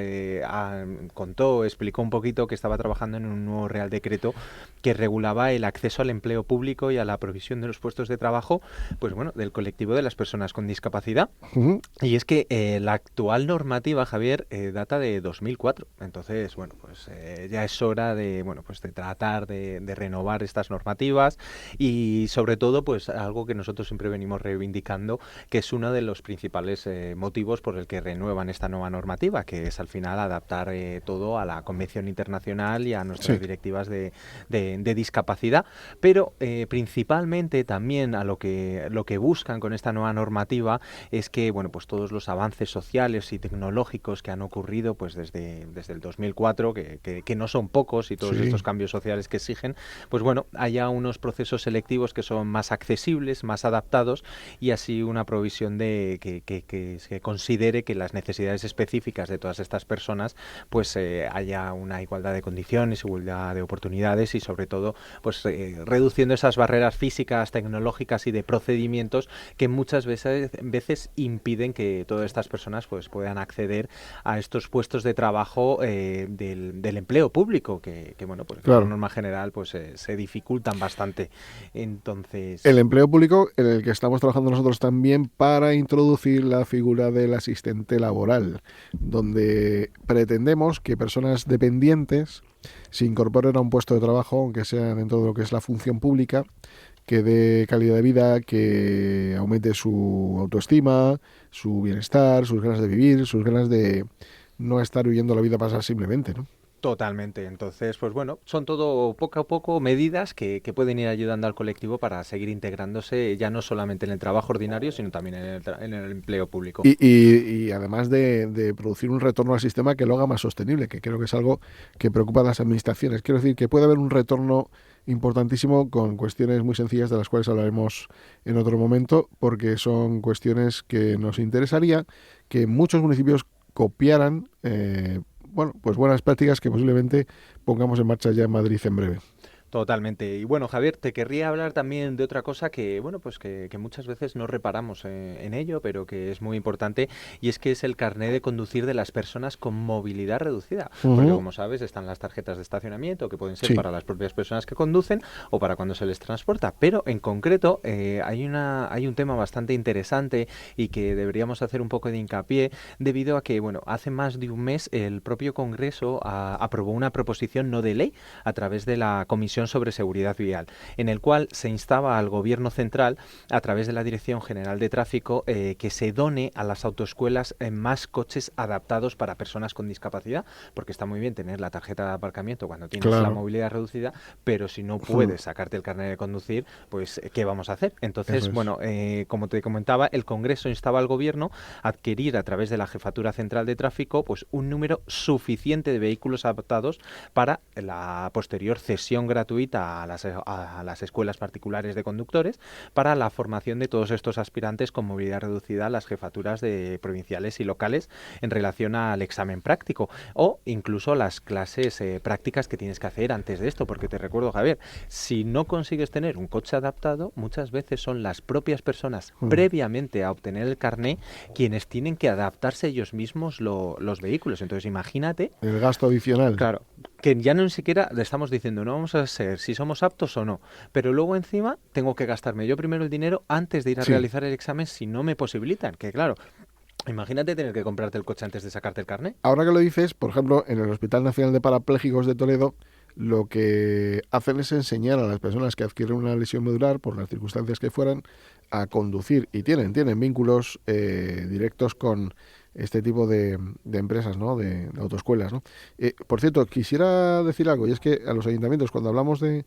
explicó un poquito que estaba trabajando en un nuevo Real Decreto que regulaba el acceso al empleo público y a la provisión de los puestos de trabajo, pues bueno, del colectivo de las personas con discapacidad. Y es que la actual normativa, Javier, data de 2004. Entonces, bueno, pues ya es hora de, bueno, pues de tratar de renovar estas normativas y sobre todo, pues algo que nosotros siempre venimos reivindicando, que es uno de los principales motivos por el que renuevan esta nueva normativa, que es al final adaptar todo a la Convención Internacional y a nuestras directivas de discapacidad, pero principalmente también a lo que buscan con esta nueva normativa es que, bueno, pues todos los avances sociales y tecnológicos que han ocurrido pues desde el 2004, que no son pocos, y todos estos cambios sociales que exigen, pues bueno, haya unos procesos selectivos que son más accesibles, más adaptados, y así una provisión de que se considere que las necesidades específicas de todas estas personas pues haya una igualdad de condiciones, igualdad de oportunidades y sobre todo pues reduciendo esas barreras físicas, tecnológicas y de procedimientos que muchas veces impiden que todas estas personas pues puedan acceder a estos puestos de trabajo del empleo público que bueno, pues por norma general pues se dificultan bastante. Entonces, el empleo público en el que estamos trabajando nosotros también para introducir la figura del asistente laboral, donde pretendemos que personas dependientes se incorporen a un puesto de trabajo, aunque sea dentro de lo que es la función pública, que dé calidad de vida, que aumente su autoestima, su bienestar, sus ganas de vivir, sus ganas de no estar viviendo la vida pasar simplemente, ¿no? Totalmente. Entonces, pues bueno, son todo poco a poco medidas que pueden ir ayudando al colectivo para seguir integrándose ya no solamente en el trabajo ordinario, sino también en el empleo público. Y además de producir un retorno al sistema que lo haga más sostenible, que creo que es algo que preocupa a las administraciones. Quiero decir que puede haber un retorno importantísimo con cuestiones muy sencillas de las cuales hablaremos en otro momento, porque son cuestiones que nos interesaría que muchos municipios copiaran, bueno, pues buenas prácticas que posiblemente pongamos en marcha ya en Madrid en breve. Totalmente. Y bueno, Javier, te querría hablar también de otra cosa que, bueno, pues que muchas veces no reparamos en ello, pero que es muy importante, y es que es el carné de conducir de las personas con movilidad reducida. Porque, como sabes, están las tarjetas de estacionamiento, que pueden ser para las propias personas que conducen o para cuando se les transporta. Pero, en concreto, hay un tema bastante interesante y que deberíamos hacer un poco de hincapié, debido a que, bueno, hace más de un mes el propio Congreso aprobó una proposición no de ley a través de la Comisión sobre Seguridad Vial, en el cual se instaba al Gobierno central, a través de la Dirección General de Tráfico, que se done a las autoescuelas más coches adaptados para personas con discapacidad, porque está muy bien tener la tarjeta de aparcamiento cuando tienes la movilidad reducida, pero si no puedes sacarte el carnet de conducir, pues ¿qué vamos a hacer? Entonces, como te comentaba, el Congreso instaba al Gobierno a adquirir a través de la Jefatura Central de Tráfico pues un número suficiente de vehículos adaptados para la posterior cesión gratuita a las escuelas particulares de conductores, para la formación de todos estos aspirantes con movilidad reducida a las jefaturas de provinciales y locales en relación al examen práctico, o incluso las clases prácticas que tienes que hacer antes de esto, porque te recuerdo, Javier, si no consigues tener un coche adaptado, muchas veces son las propias personas previamente a obtener el carné quienes tienen que adaptarse ellos mismos los vehículos. Entonces imagínate el gasto adicional. Claro, que ya no ni siquiera le estamos diciendo no vamos a ser si somos aptos o no, pero luego encima tengo que gastarme yo primero el dinero antes de ir a realizar el examen si no me posibilitan, que claro, imagínate tener que comprarte el coche antes de sacarte el carné. Ahora que lo dices, por ejemplo, en el Hospital Nacional de Parapléjicos de Toledo, lo que hacen es enseñar a las personas que adquieren una lesión medular, por las circunstancias que fueran, a conducir, y tienen vínculos directos con este tipo de empresas, ¿no? De autoescuelas, ¿no? Por cierto, quisiera decir algo, y es que a los ayuntamientos, cuando hablamos del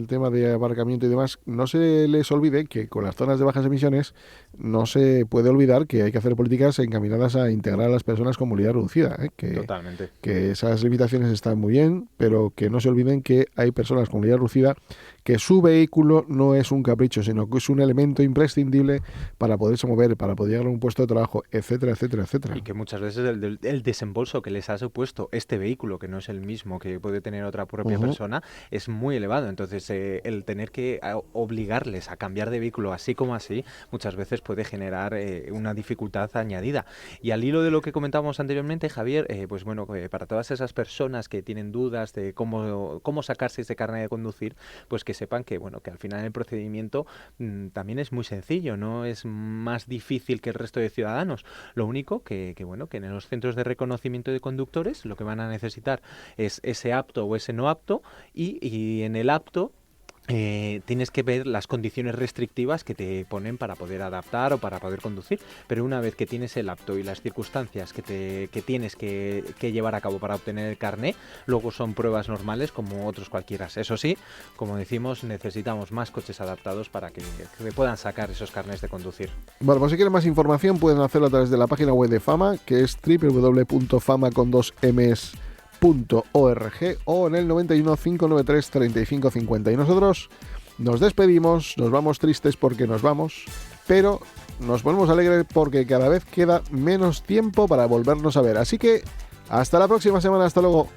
tema de aparcamiento y demás, no se les olvide que con las zonas de bajas emisiones no se puede olvidar que hay que hacer políticas encaminadas a integrar a las personas con movilidad reducida, Totalmente. Que esas limitaciones están muy bien, pero que no se olviden que hay personas con movilidad reducida que su vehículo no es un capricho, sino que es un elemento imprescindible para poderse mover, para poder llegar a un puesto de trabajo, etcétera, etcétera, etcétera. Y que muchas veces el desembolso que les ha supuesto este vehículo, que no es el mismo que puede tener otra propia persona, es muy elevado. Entonces, el tener que obligarles a cambiar de vehículo así como así, muchas veces puede generar una dificultad añadida. Y al hilo de lo que comentábamos anteriormente, Javier, pues bueno, para todas esas personas que tienen dudas de cómo sacarse ese carnet de conducir, pues que sepan que, bueno, que al final el procedimiento también es muy sencillo, no es más difícil que el resto de ciudadanos. Lo único que en los centros de reconocimiento de conductores lo que van a necesitar es ese apto o ese no apto, y en el apto tienes que ver las condiciones restrictivas que te ponen para poder adaptar o para poder conducir, pero una vez que tienes el apto y las circunstancias que tienes que llevar a cabo para obtener el carné, luego son pruebas normales como otros cualquiera. Eso sí, como decimos, necesitamos más coches adaptados para que puedan sacar esos carnés de conducir. Bueno, pues si quieren más información pueden hacerlo a través de la página web de Fama, que es www.fama.org, o en el 91 593 35 50. Y nosotros nos despedimos, nos vamos tristes porque nos vamos, pero nos ponemos alegres porque cada vez queda menos tiempo para volvernos a ver. Así que hasta la próxima semana, hasta luego.